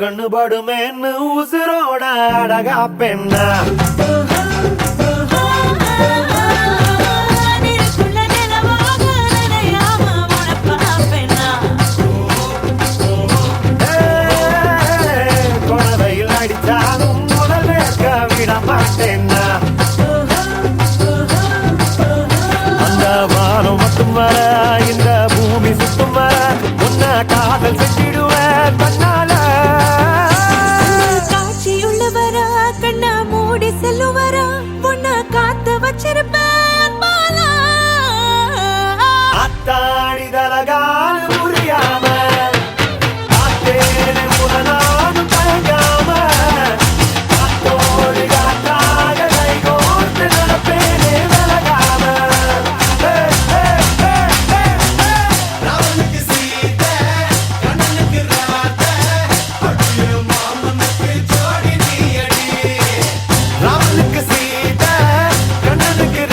கண்ணு படுமேன்னு உசுரோட அழகா பெண்ணா குழந்தையில் அடித்தாலும் முதல் வேர்க்க விட மாட்டேன்னா அந்த வானம் மட்டும் வர இந்த பூமி சுத்தும் வர உன்ன காதல் செஞ்சிடுவேன் தன்னால காட்சியுள்ளவரா கண்ணா மூடி செல்லுவரா பொண்ண காத்து வச்சிருப்பேன் மாலா அத்தாடி தலகால் புரியாம காத்தேனே முதனாலும் தயங்காம காத்தோடு காத்தாக கை கோர்த்து நடப்பேனே விலகாம ராவனுக்கு சீதை கண்ணனுக்கு ராதை அடிய மாமனுக்கு ஜோடி நீ அடி ராவனுக்கு சீதை கண்ணனுக்கு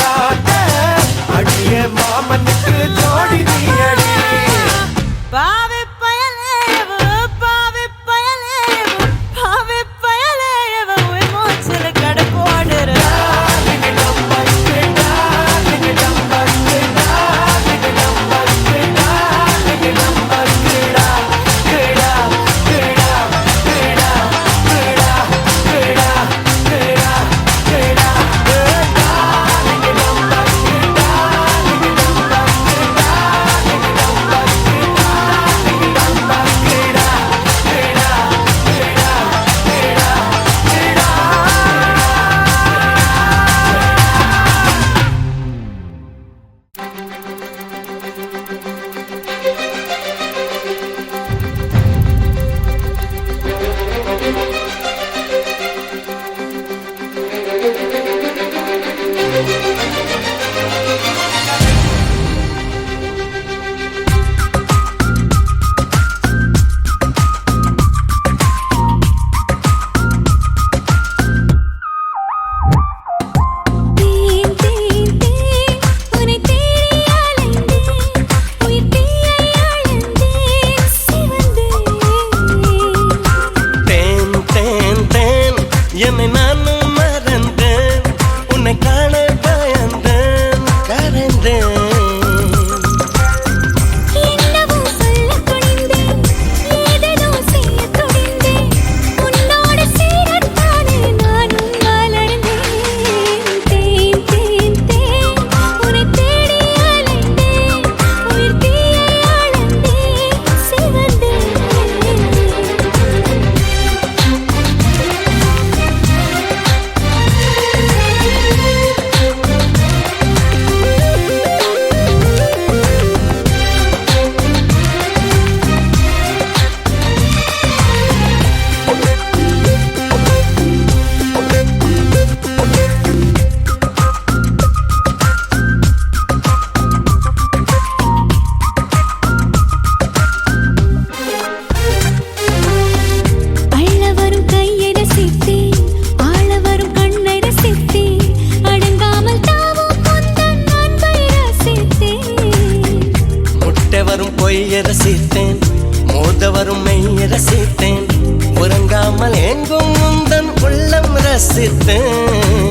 பொய்ய ரசித்தேன், மோத வரும் மெய்ய ரசித்தேன், உறங்காமல் எங்கும் முந்தன் உள்ளம் ரசித்தேன்.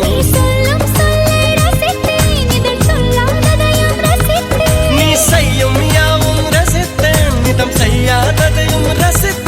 நீ செய்யும் யாவும் ரசித்தேன், இதம் செய்யாததையும் ரசித்தேன்.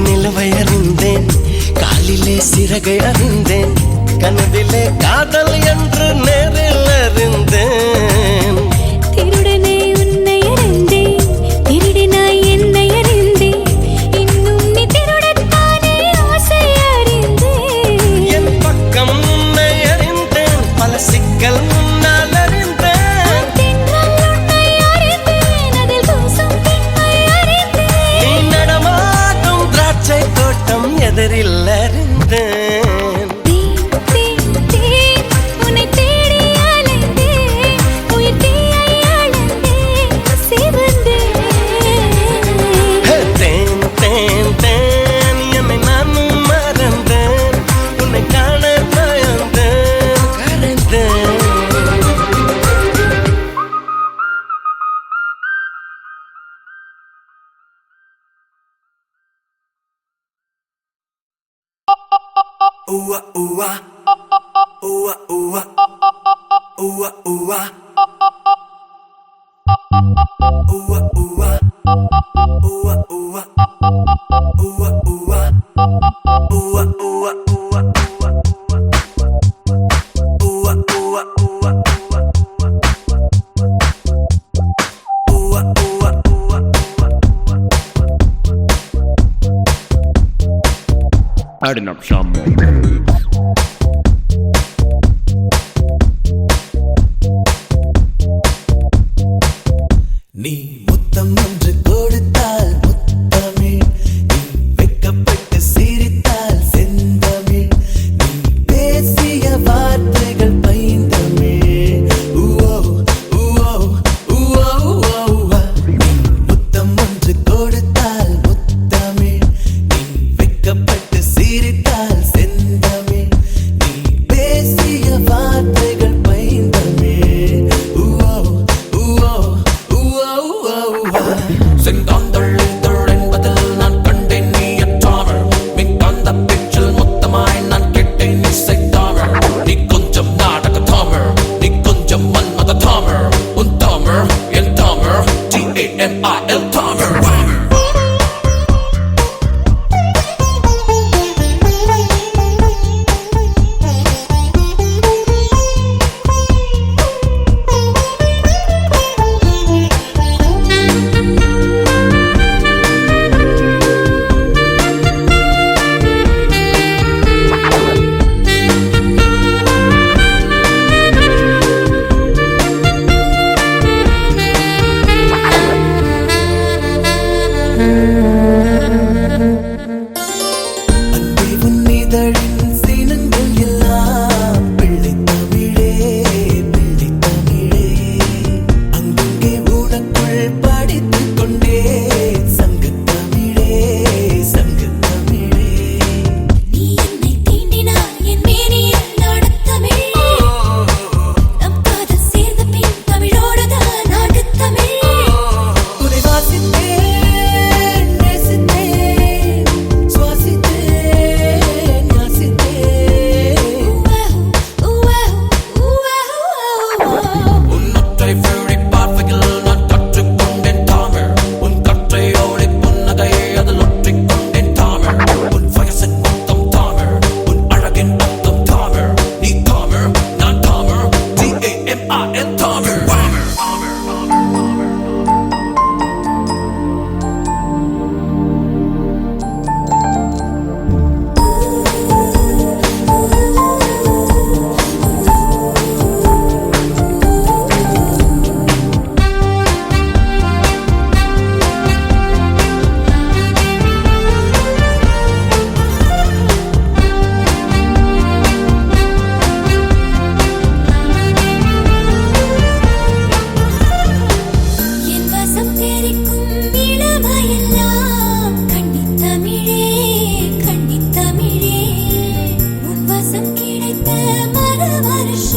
நிலவையறிந்தேன், காலிலே சிறகை அறிந்தேன், கனவிலே காதல் என்று நேரில் அறிந்தேன். திருடனே உன்னை அறிந்தேன், திருடினாய் என்னை அறிந்தேன், இன்னும் நீ திருடத்தானே ஆசை அறிந்தேன். என் பக்கம் உன்னை அறிந்தேன், பல சிக்கல் முன்னால் அறிந்தேன். தென்றல் உன்னை அறிந்தேன், அதில் தூசும் பெண்மை அறிந்தேன். நீ நடமாடும் திராட்சை தோட்டம் எதிரில் அறிந்தேன். உன்னை தேடி அலைந்தேன், உயிர் தீயை அளந்தேன், சிவந்தேன். தேன் தேன் தேன் என்னை நானும் மறந்தேன், உன்னை காண பயந்தேன், கரைந்தேன். Ooh ooh ah, ooh ooh ah, ooh ooh ah, ooh ooh ah, ooh ooh ah, ooh ooh ah, ooh ooh ah. Adding up some more. நீ முத்தம் ஒன்று கொடுத்தால் முத்தமிழ், நீ வெட்கப்பட்டு சிரித்தால் செந்தமிழ், நீ பேசிய வார்த்தைகள் பைந்தமிழ். ஊவோ ஊவோ ஊவோ ஊவா. நீ முத்தம் ஒன்று கொடுத்தால் முத்தமிழ், நீ வெட்கப்பட்டு சிரித்தால் செந்தமிழ்.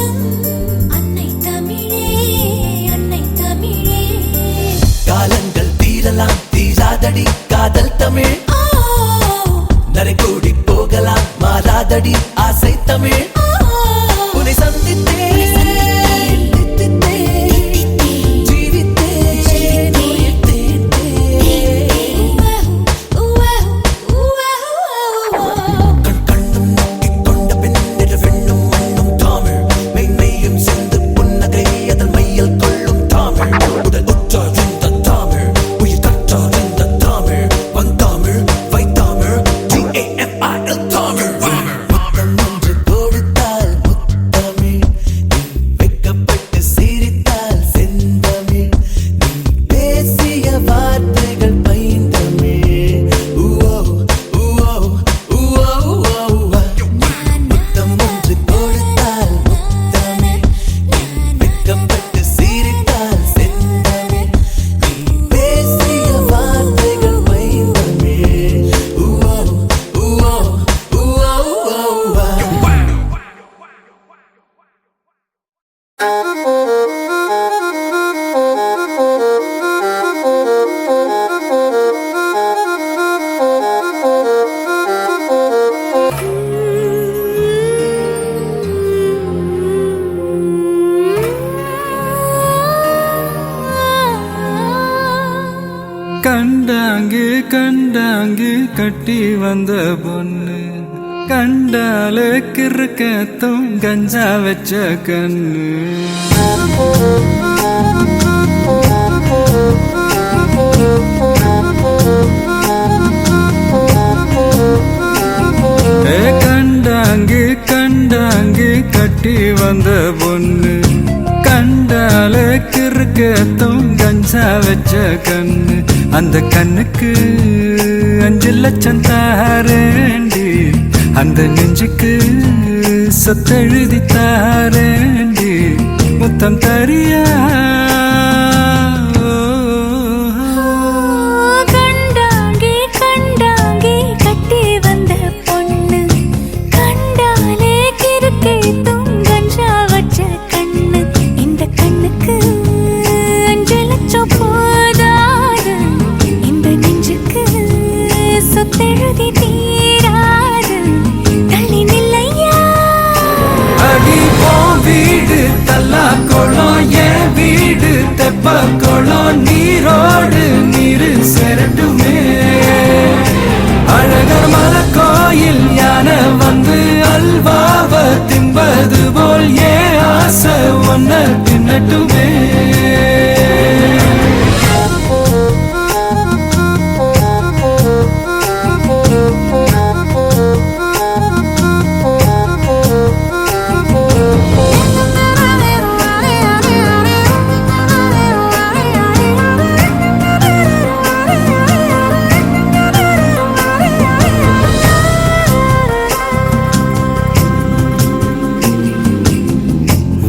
கொஞ்சம் அன்னை தமிழே அன்னை தமிழே காலங்கள் தீரலாம் தீராதடி காதல் தமிழ் நரை கூடி போகலாம் மாறாதடி ஆசை தமிழ் உன்னை சந்தித்தேன் கண்டாங்கு கண்டாங்கு கட்டி வந்த பொண்ணு கண்டால கிறுக்கத்தும் கஞ்சா வச்ச கண்ணு கண்டாங்கு கண்டாங்கு கட்டி வந்த பொண்ணு கண்டால கிறுக்கத்தும் கஞ்சா வச்ச கண்ணு அந்த கண்ணுக்கு 5 லட்சம் தாரேண்டி அந்த நெஞ்சுக்கு சொத்தெழுதி தாரேண்டி முத்தம் தரியா கண்டாங்கி கண்டாங்கி கட்டி வந்த பொண்ணு கண்டாலே கிறுக்கை துங்கஞ்சா வச்ச கண்ணு இந்த கண்ணுக்கு 5 லட்சம் போதாது இந்த நெஞ்சுக்கு சொத்தெழுதி தீராது தள்ளி நில்லையா அடி போ வீடு தல்லா குளம் என் வீடு தெப்ப குளம் நீரோடு நீரு செரட்டுமே அழகர் மலை கோயில் யானை வந்து அல்வாவ தின்பது போல் ஏன் ஆசை ஒன்ன தின்னட்டுமே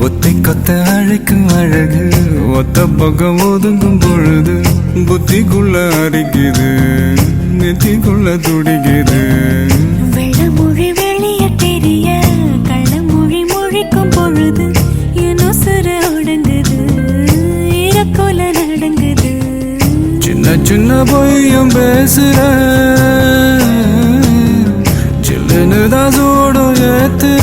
ஒத்தை கொத்த அழைக்கும் அழகு ஒத்த பக்கம் ஒதுங்கும் பொழுது புத்திக்குள்ள அரிக்குது நெத்திக்குள்ள துடிக்குது வெள்ளமொழி வெளிய தெரிய கள்ளமொழி மொழிக்கும் பொழுது ஏனோ சிற ஒடுங்குது இறக்கோல நடங்குது சின்ன சின்ன பொய்யும் பேசுற சில்லுன்னு தான் சூடும் ஏத்துற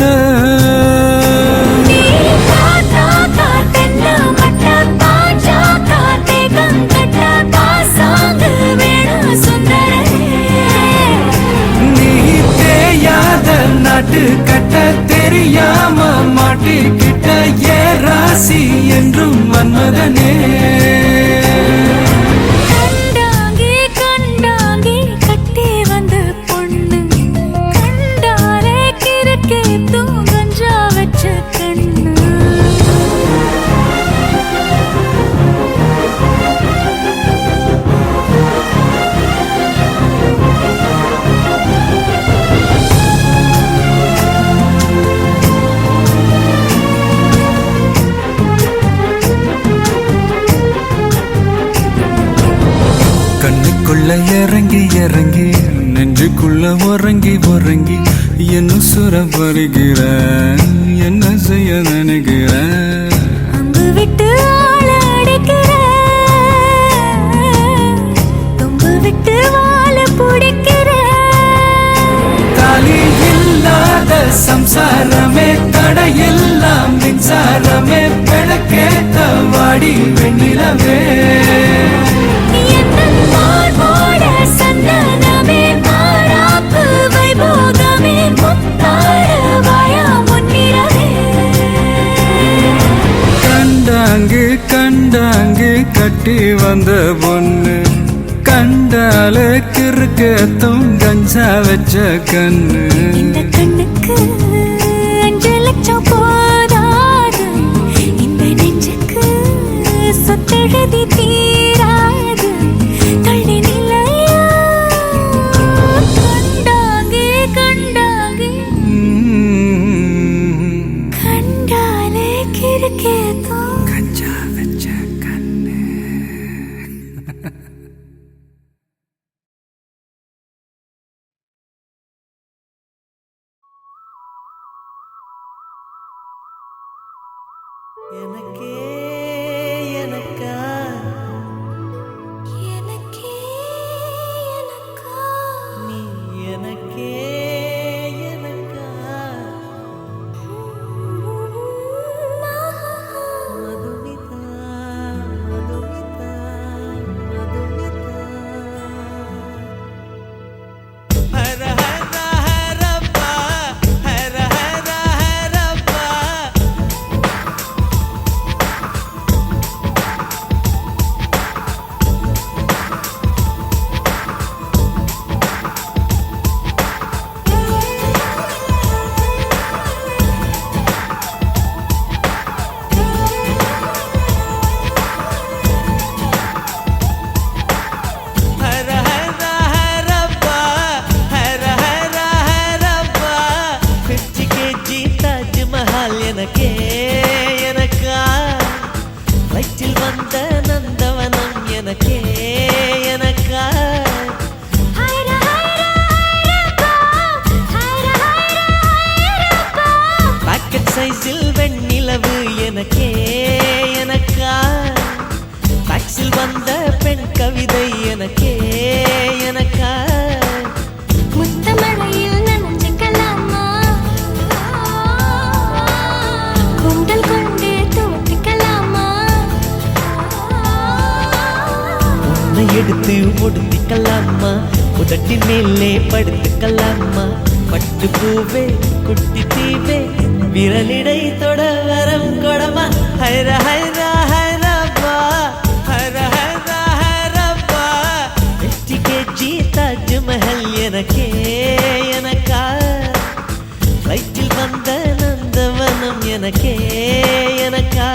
நாட்டு கட்ட தெரியாம மாட்டிக்கிட்ட ஏ ராசி என்றும் மன்மதனே கண்டாங்கி கண்டாங்கி கட்டி வந்த பொண்ணு கண்டாலே கிறுக்கே தூங்கஞ்சா வச்ச கண்ணு கண்ணுக்குள்ள இறங்கி இறங்கி நெஞ்ச நெஞ்சுக்குள்ள உறங்கி உறங்கி என்ன சுர வருகிற என்ன செய்ய நினைக்கிற அம்பு விட்டு ஆள அடைக்கிற தொம்பு விட்டு வாழ பிடிக்கிற தாலி இல்லாத சம்சாரமே தடையெல்லாம் மின்சாரமே விளக்கேத்த வாடி வெண்ணிலவே கண்டாங்கு கண்டாங்கு கட்டி வந்த பொண்ணு கண்டால கிறுக்கத்தும் கஞ்சா வச்ச கண்ணு இந்த கண்ணுக்கு 5 லட்சம் போதாது இந்த நெஞ்சுக்கு சொத்தெழுதி தீராது தள்ளி நிலையா கண்டாங்கே கண்டாங்கே கண்டாலே கிறுக்கேதோ கஞ்சா வச்ச கண்ணு எனக்கே எனக்கா எனக்கே எனக்கா நீ எனக்கே எனக்கா மதுமிதா மதுமிதா மதுமிதா ஹர ஹர ஹரப்பா ஹர ஹர ஹரப்பா ஹர ஹர ஹரப்பா ஹர ஹர ஹரப்பா 50 kg தாஜ்மஹால் எனக்கே எனக்கா வயிற்றில் வந்த நந்தவனம் எனக்கே எனக்கா ஹைர ஹைர ஹைரப்பா ஹைர ஹைர ஹைரப்பா பாக்கெட் சைஸில் வெண்ணிலவு எனக்கே எனக்கா டாக்ஸில் வந்த பெண் கவிதை எனக்கே எனக்கா முத்தமழையில் நனைஞ்சுக்கலாமா குண்டல் கொண்டு தூத்திக்கலாமா உன்னை எடுத்து ஒடுத்திக்கலாமா உதட்டின் மேலே படுத்துக்கலாமா பட்டு பூவே குட்டி தீவே விரலிடை தொட வரம் கொடமா ஹைர ஹைர ஹைரப்பா ஹர ஹர ஹரப்பா 50 kg தாஜ்மஹல் எனக்கே எனக்கா வயிற்றில் வந்த நந்தவனம் எனக்கே எனக்கா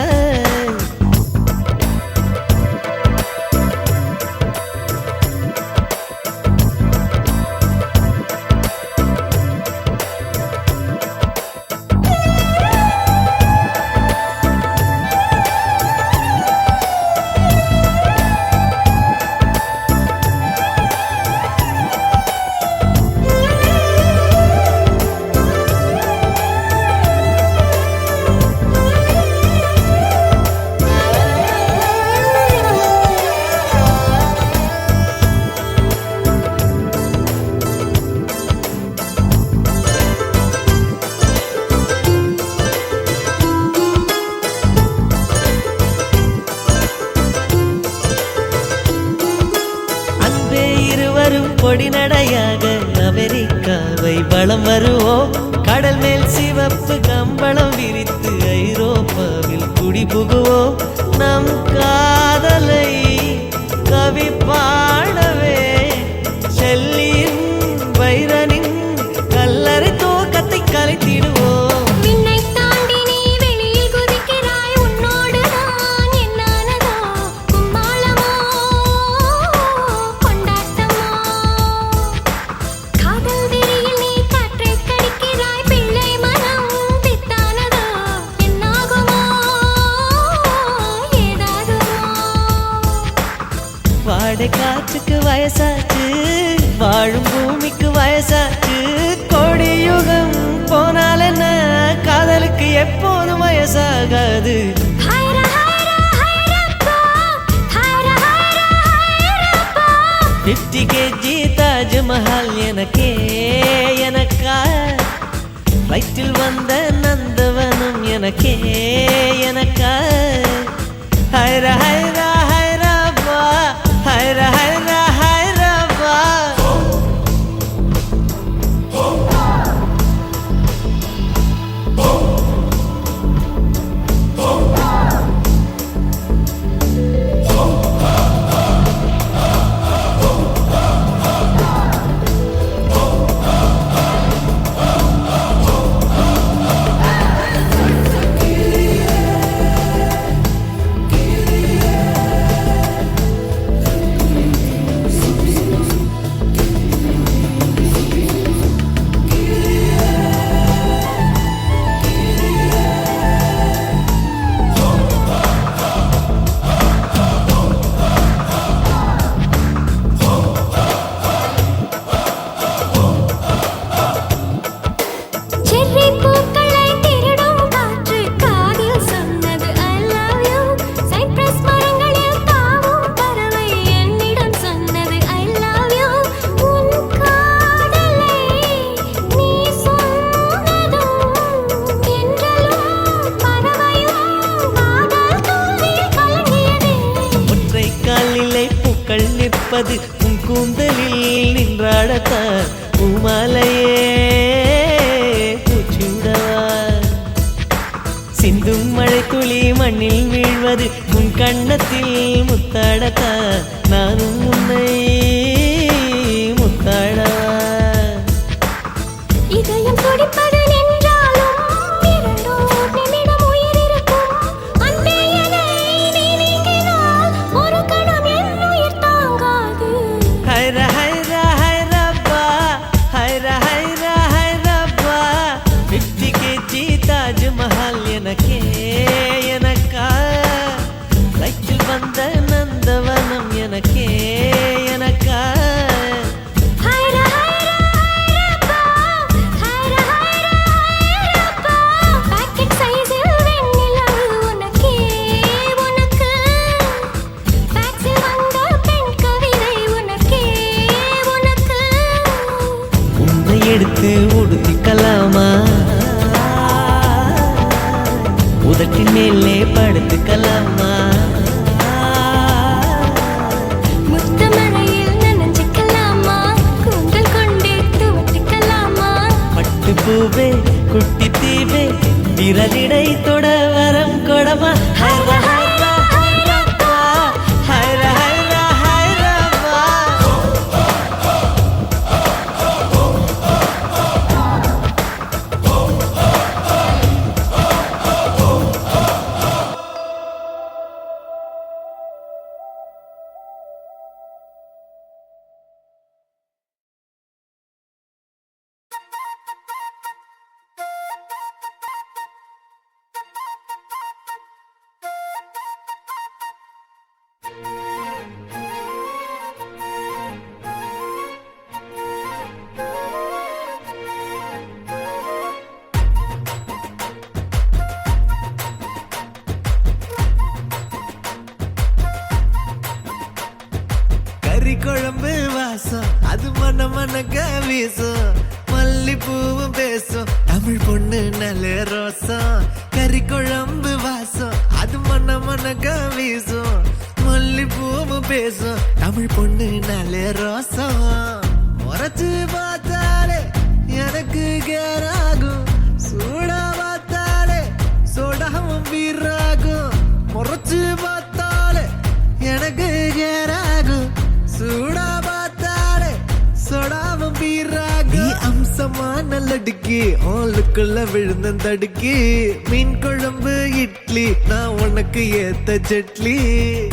அன்பே இருவரும் பொடி நடையாக அமெரிக்காவை வலம் வருவோம் கடல் மேல் சிவப்பு கம்பளம் விரித்து ஐரோப்பாவில் குடிபுகுவோம் நம் காதலை கவி பாடவே செல்லியின் வைரனின் கல்லறை தோக்கத்தை கலைத்திடுவோம் விண்ணை தாண்டி நீ வெளியில் குதிக்கிறாய் உன்னோடு நான் என்னானதோ கும்மாளமோ கொண்டாட்டமோ காதல் வெறியில் நீ காற்றை கடிக்கிறாய் பிள்ளை மனம் பித்தானதோ என்னாகுமோ ஏதாகுமோ வாடை காற்றுக்கு வயசாச்சு வாழும் பூமிக்கு வயசாச்சு கோடி யுகம் போனால் என்ன காதலுக்கு எப்போதும் வயசாகாது 50 kg தாஜ்மஹால் எனக்கே எனக்கா வயிற்றில் வந்த நந்தவனம் எனக்கே எனக்கா ஹைரா ஹைரா ஹைராபா ஹைரா ஹைரா ஹைராபா உன் கூந்தலில் நின்றாடத்தான் பூமாலையே பூச்சிவிடவா சிந்தும் மழை துளி மண்ணில் வீழ்வது உன் கண்ணத்தில் முத்தாடத்தான் நானும் உன்னை முத்தாடவா இதயம் துடிப்பது தாஜ்மஹால் எனக்கே எனக்கா வயிற்றில் வந்த நந்தவனம் எனக்கே எனக்கா உன்னை எடுத்து உடுத்திக்கலாமா உதட்டின் மேலே படுத்துக்கலாமா முத்தமழையில் நனைஞ்சுக்கலாமா கூந்தல் கொண்டு துவட்டிக்கலாமா பட்டு பூவே குட்டி தீவே விரலிடை தொட வரம் கொடமா ஹைரா ஹைரா ஹைரப்பா ஹைரா ஹைரா ஹைரப்பா குழம்பு வாசம் அது மன மனக்க வீசும் மல்லிப்பூவும் பேசும் தமிழ் பொண்ணு நல்ல ரோசம் கறி குழம்பு வாசம் அது மன மனக்க வீசும் மல்லிப்பூவும் பேசும் தமிழ் பொண்ணு நல்ல ரோசம் உரைச்சு பார்த்தாலே எனக்கு கேராகும் சூடா பார்த்தாலே சோடாவும் வீராகும் முறைச்சு பார்த்தாலே எனக்கு கேராகும் சூடா பார்த்தாலே சொடாவும் பீராக அம்சமான லடுக்கி ஆளுக்குள்ள விழுந்த தடுக்கி மீன் குழம்பு இட்லி நான் உனக்கு ஏத்த சட்லி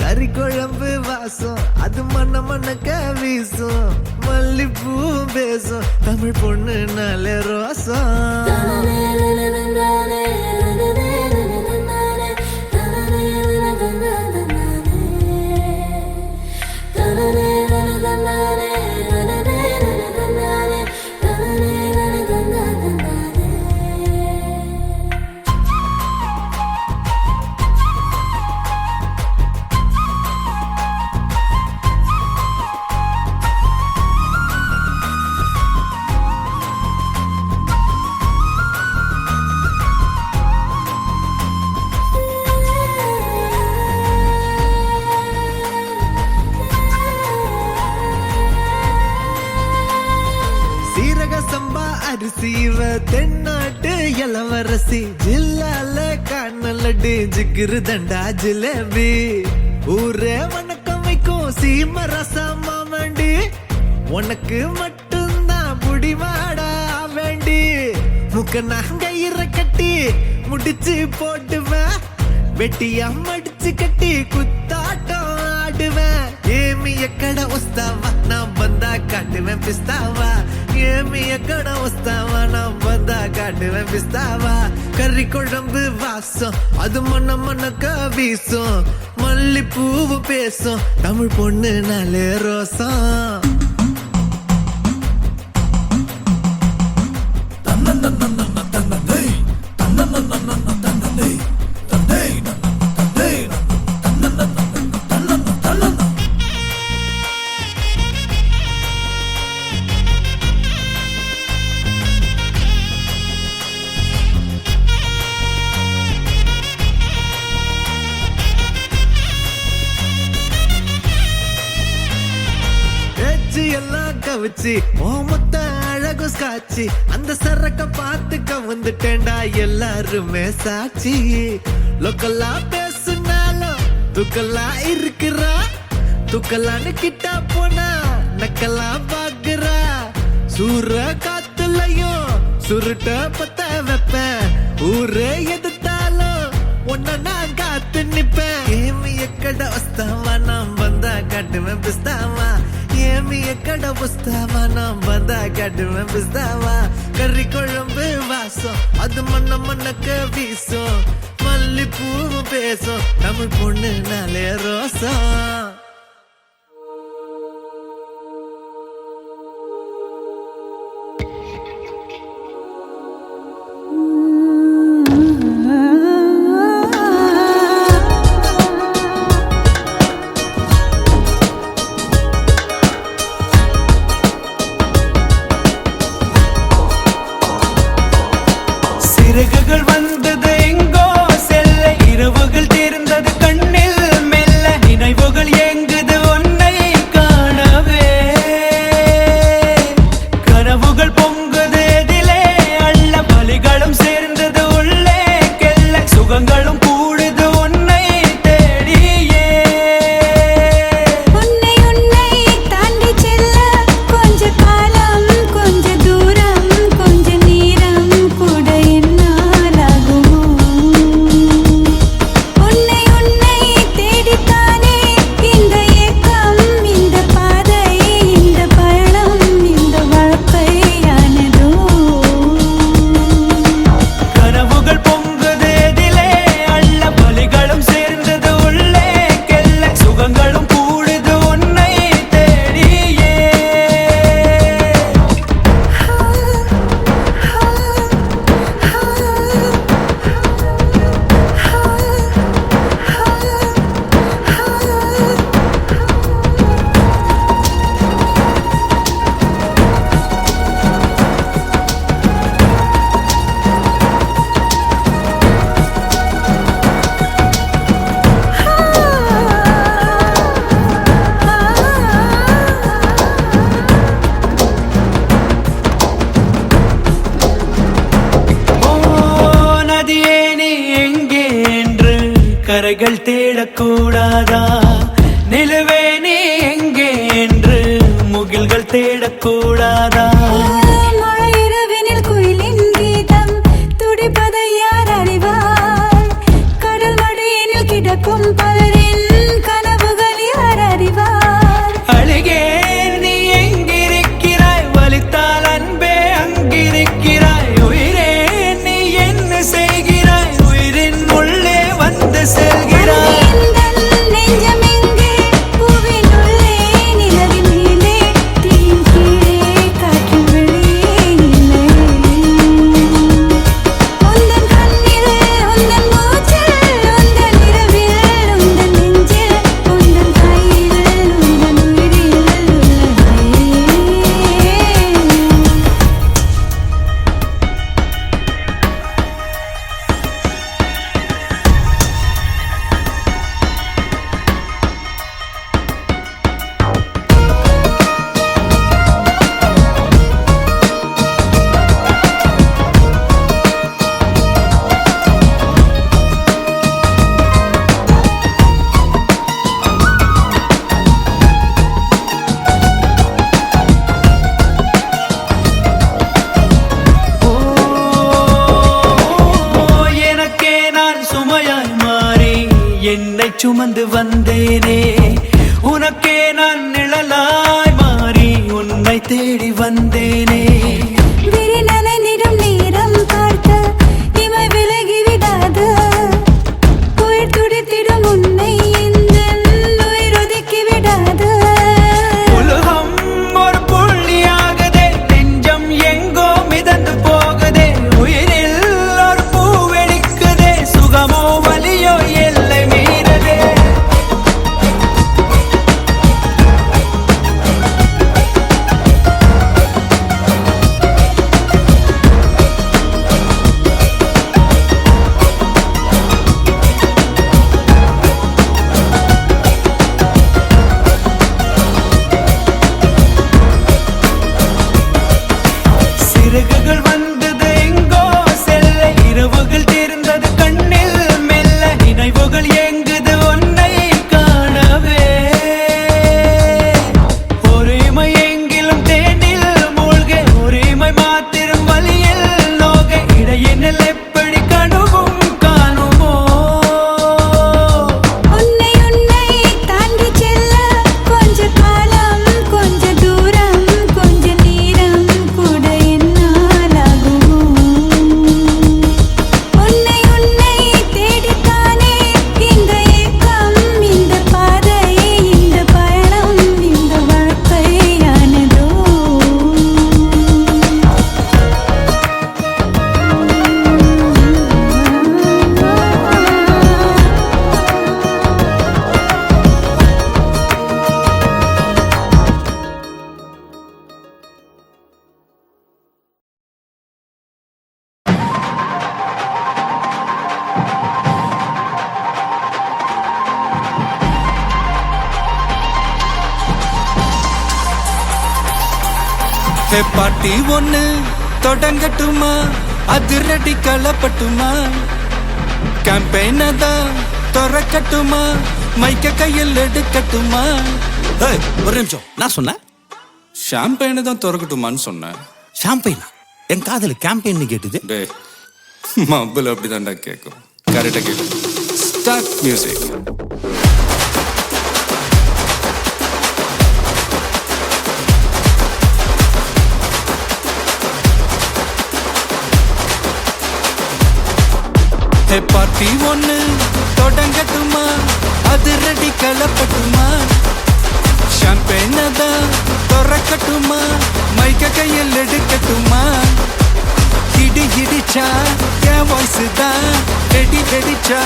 கறி குழம்பு வாசம் அது மன மனக்க வீசும் மல்லிப்பூ பேசும் தமிழ் பொண்ணு நல்ல ரோசம் na na na na na na ராசி ஜில்லால கண்ணலடி ஜிகிரு தண்டா ஜிலேபி ஊரே வணக்கம் வைக்கும் சீம ரசமா வேண்டி உனக்கு மட்டும்தான் புடிவாடா வேண்டி முக்க நாங்கயிற கட்டி முடிச்சு போட்டுவேன் வெட்டியா மடிச்சு கட்டி குத்தாட்டம் ஆடுவேன் ஏமி எக்கட உஸ்தாவா நான் வந்தா காட்டுவேன் பிஸ்தாவா ஏமி எக்கட உஸ்தாவா நான் வந்தா காட்டுவேன் பிஸ்தாவா கறி குழம்பு வாசம் அது மண்ண மண்ணக்க வீசும் மல்லிப்பூவு பேசும் தமிழ் பொண்ணு நாளே ரோசம் எல்லாம் கவிச்சு ஓமத்த அழகு காட்சி அந்த சரக்க பார்த்துக்க வந்துட்டேன்டா எல்லாருமே சாட்சி லோக்கல்லா பேசுனாலும் துக்கல்லா இருக்கிறா துக்கல்லான்னு கிட்டா போனா நக்கல்லா பாக்குறா சூற காத்துலயும் சுருட்ட பத்த வைப்பேன் ஊரே எதிர்த்தாலும் உன்ன நான் காத்து நிப்பேன் ஏமி எக்கட வஸ்தாவா நான் வந்தா காட்டுவேன் பிஸ்தாவா ஏமி எக்கட புஸ்தாவா நான் வந்தா காட்டுவேன் பிஸ்தாவா கறி குழம்பு வாசம் அது மண்ண மண்ணக்க வீசும் மல்லிப்பூவு பேசும் தமிழ் பொண்ணு நாளே ரோசம் சிறகுகள் வந்தது எங்கோ செல்ல இரவுகள் தீர்ந்தது கண்ணில் மெல்ல நினைவுகள் எங்குது உன்னை காணவே கனவுகள் பொங்குது எதிலே அள்ள வலிகளும் சேர்ந்தது உள்ளே கெல்ல சுகங்களும் கூடுது உன்னை தேடியே உன்னை தாண்டி செல்ல கொஞ்ச காலம் கொஞ்ச தூரம் கொஞ்ச நேரம் கூட என்னாலாகுமோ உன்னை தேடித்தானே இந்த ஏக்கம் இந்த பாதை இந்த பயணம் இந்த வாழ்க்கையானதோ கனவுகள் பொங்குது எதிலே அள்ள வலிகளும் சேர்ந்தது உள்ளே கெல்ல சுகங்களும் கூடுது உன்னை தேடியே ஓ நதியே நீ எங்கே என்று கரைகள் தேடக்கூடாதா நிலவே நீ எங்கே என்று முகில்கள் தேடக்கூடாதா மழையிரவினில் குயிலின் கீதம் துடிப்பதை யார் அறிவார் கடல் மடியினில் கிடக்கும் பலரின் கனவுகள் யார் அறிவார் அழுகே நீ எங்கிருக்கிறாய் வலித்தால் அன்பே அங்கிருக்கிறாய் உயிரே நீ என்ன செய்கிறாய் உயிரின் உள்ளே வந்து செல்கிறாய் நெஞ்சம் எங்கே பூவின் உள்ளே நிலவின் மேலே தீயின் கீழே காற்றின் வெளியே நிலை உந்தன் கண்ணில் உந்தன் மூச்சில் உந்தன் இரவில் என்னை சுமந்து வந்தேனே உனக்கே நான் நிழலாய் மாறி உன்னை தேடி வந்தேனே விரிநனைந்திடும் நேரம் பார்க்க இமை விலகி விடாது உயிர் துடித்திடும் உன்னை இந்த உயிர் ஒதுக்கி விடாது உலகம் ஒரு புள்ளியாகுதே நெஞ்சம் எங்கோ மிதந்து போகுதே உயிரில் ஒரு பூ வெடிக்குதே சுகமோ வலியோ எல்லை மீறதே சிறகுகள் வந்தது எங்கோ செல்ல இரவுகள் தீர்ந்தது கண்ணில் மெல்ல நினைவுகள் எங்குது உன்னை காணவே ஒருமை எங்கிலும் தேனில் மூழ்க ஒருமை மாத்திரம் வழியில் நோக இடையினில் எப்படி கணுவும் காணுமோ உன்னை தாண்டி செல்ல கொஞ்ச காலம் கொஞ்ச தூரம் கொஞ்ச நேரம் கூட என்னால் ஆகுமோ உன்னை தேடித்தானே இந்த ஏக்கம் இந்த பாதை இந்த பயணம் இந்த வாழ்க்கையானதோ பாட்டி ஒண்ணு தொடங்கட்டுமா அதிரடி களப்பட்டுமா கேம்பெயின தான் திறக்கட்டுமா மைக்க கையில் எடுக்கட்டுமா ஒரு நிமிஷம் நான் சொன்னேன் ஷாம்பெயினை தான் திறக்கட்டுமான்னு சொன்னேன். ஷாம்பெயினா என் காதல கேம்பெயின் கேட்டுது டே மப்பிள் அப்படிதான்டா கேட்கும். கரெக்டாக கேட்கும். Start music. பார்ட்டி ஒண்ணு தொடங்கட்டுமா அதிரடி களப்பட்டுமா ஷாம்பெயின தான் திறக்கட்டுமா மைக்க கையில் எடுக்கட்டுமா இடி இடிச்சா என் வாய்ஸ் தான் வெடி வெடிச்சா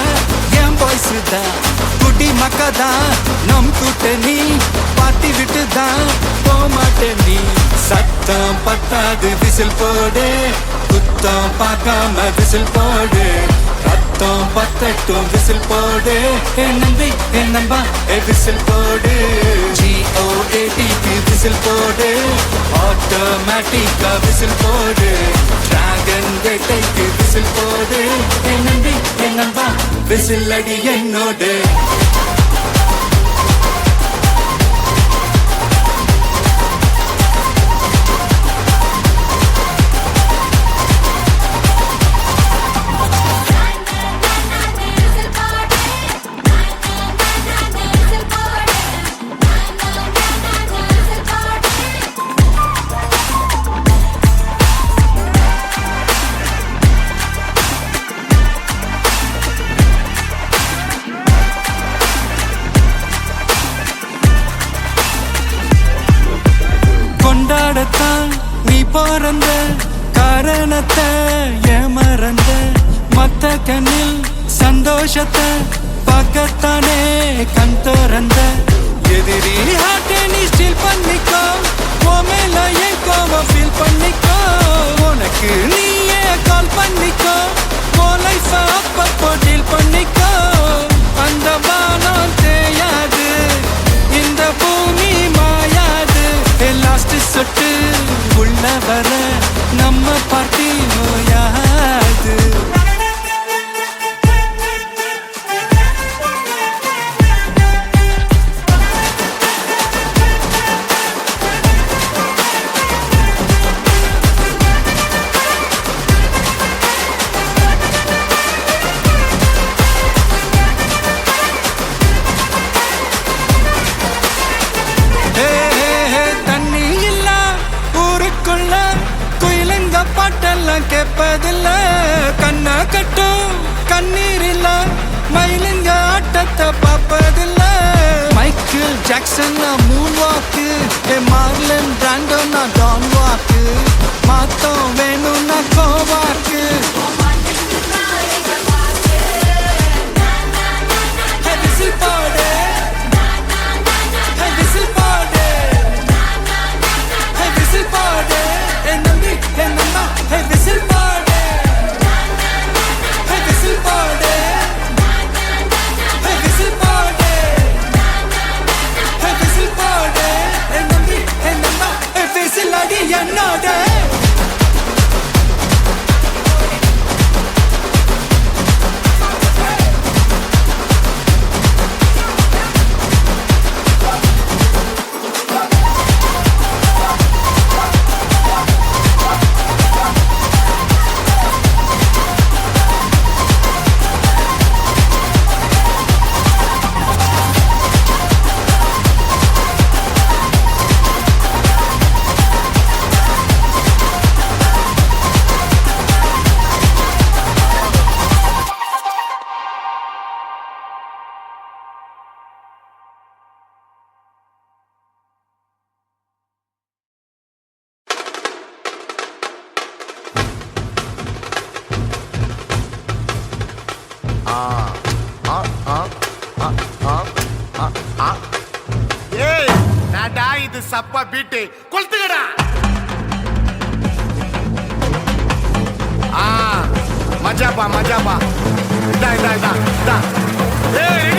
என் வாய்ஸ் தான் குடி மக்கதான் நம் கூட்டணி பாட்டி விட்டு தான் போமாட்டேன் நீ சத்தம் பத்தாது விசில் போடு குத்தம் பார்க்காம விசில் போடு ரத்தம் பத்தட்டும் விசில் போடு என் நம்பி என் நம்பா விசில் போடு GOATக்கு விசில் போடு ஆட்டோமேட்டிக்கா விசில் போடு டிராகன் வேட்டைக்கு விசில் போடு என் நம்பி என் நம்பா விசில் அடி என்னோடு கொண்டாடத்தான் நீ பிறந்த காரணத்தை ஏமறந்த மத்த கண்ணில் சந்தோஷத்தை பார்க்கத்தானே கண் திறந்த எதிரி ஹார்ட்டை நீ ஸ்டீல் பண்ணிக்கோ உன் மேல என் கோவம் ஃபீல் பண்ணிக்கோ உனக்கு நீயே கால் பண்ணிக்கோ உன் லைஃப அப்பப்போ டீல் பண்ணிக்கோ அந்த வானம் தேயாது இந்த பூமி மாயாது லாஸ்ட் சொட்டு உள்ள வர நம்ம பார்ட்டி நோயாது மாத்த பாப்பதில்ல மைக்கேல் ஜாக்சன் நான் மூன் வாக்கு மார்லன் பிராண்டோ நான் டான் வாக்கு மாத்தம் வேணும்னா கோவாக்கு என்னோட ஏய் நாடா இது சப்பா பீட்டு கொளுத்துக்கடா மஜாப்பா இதா ஏய்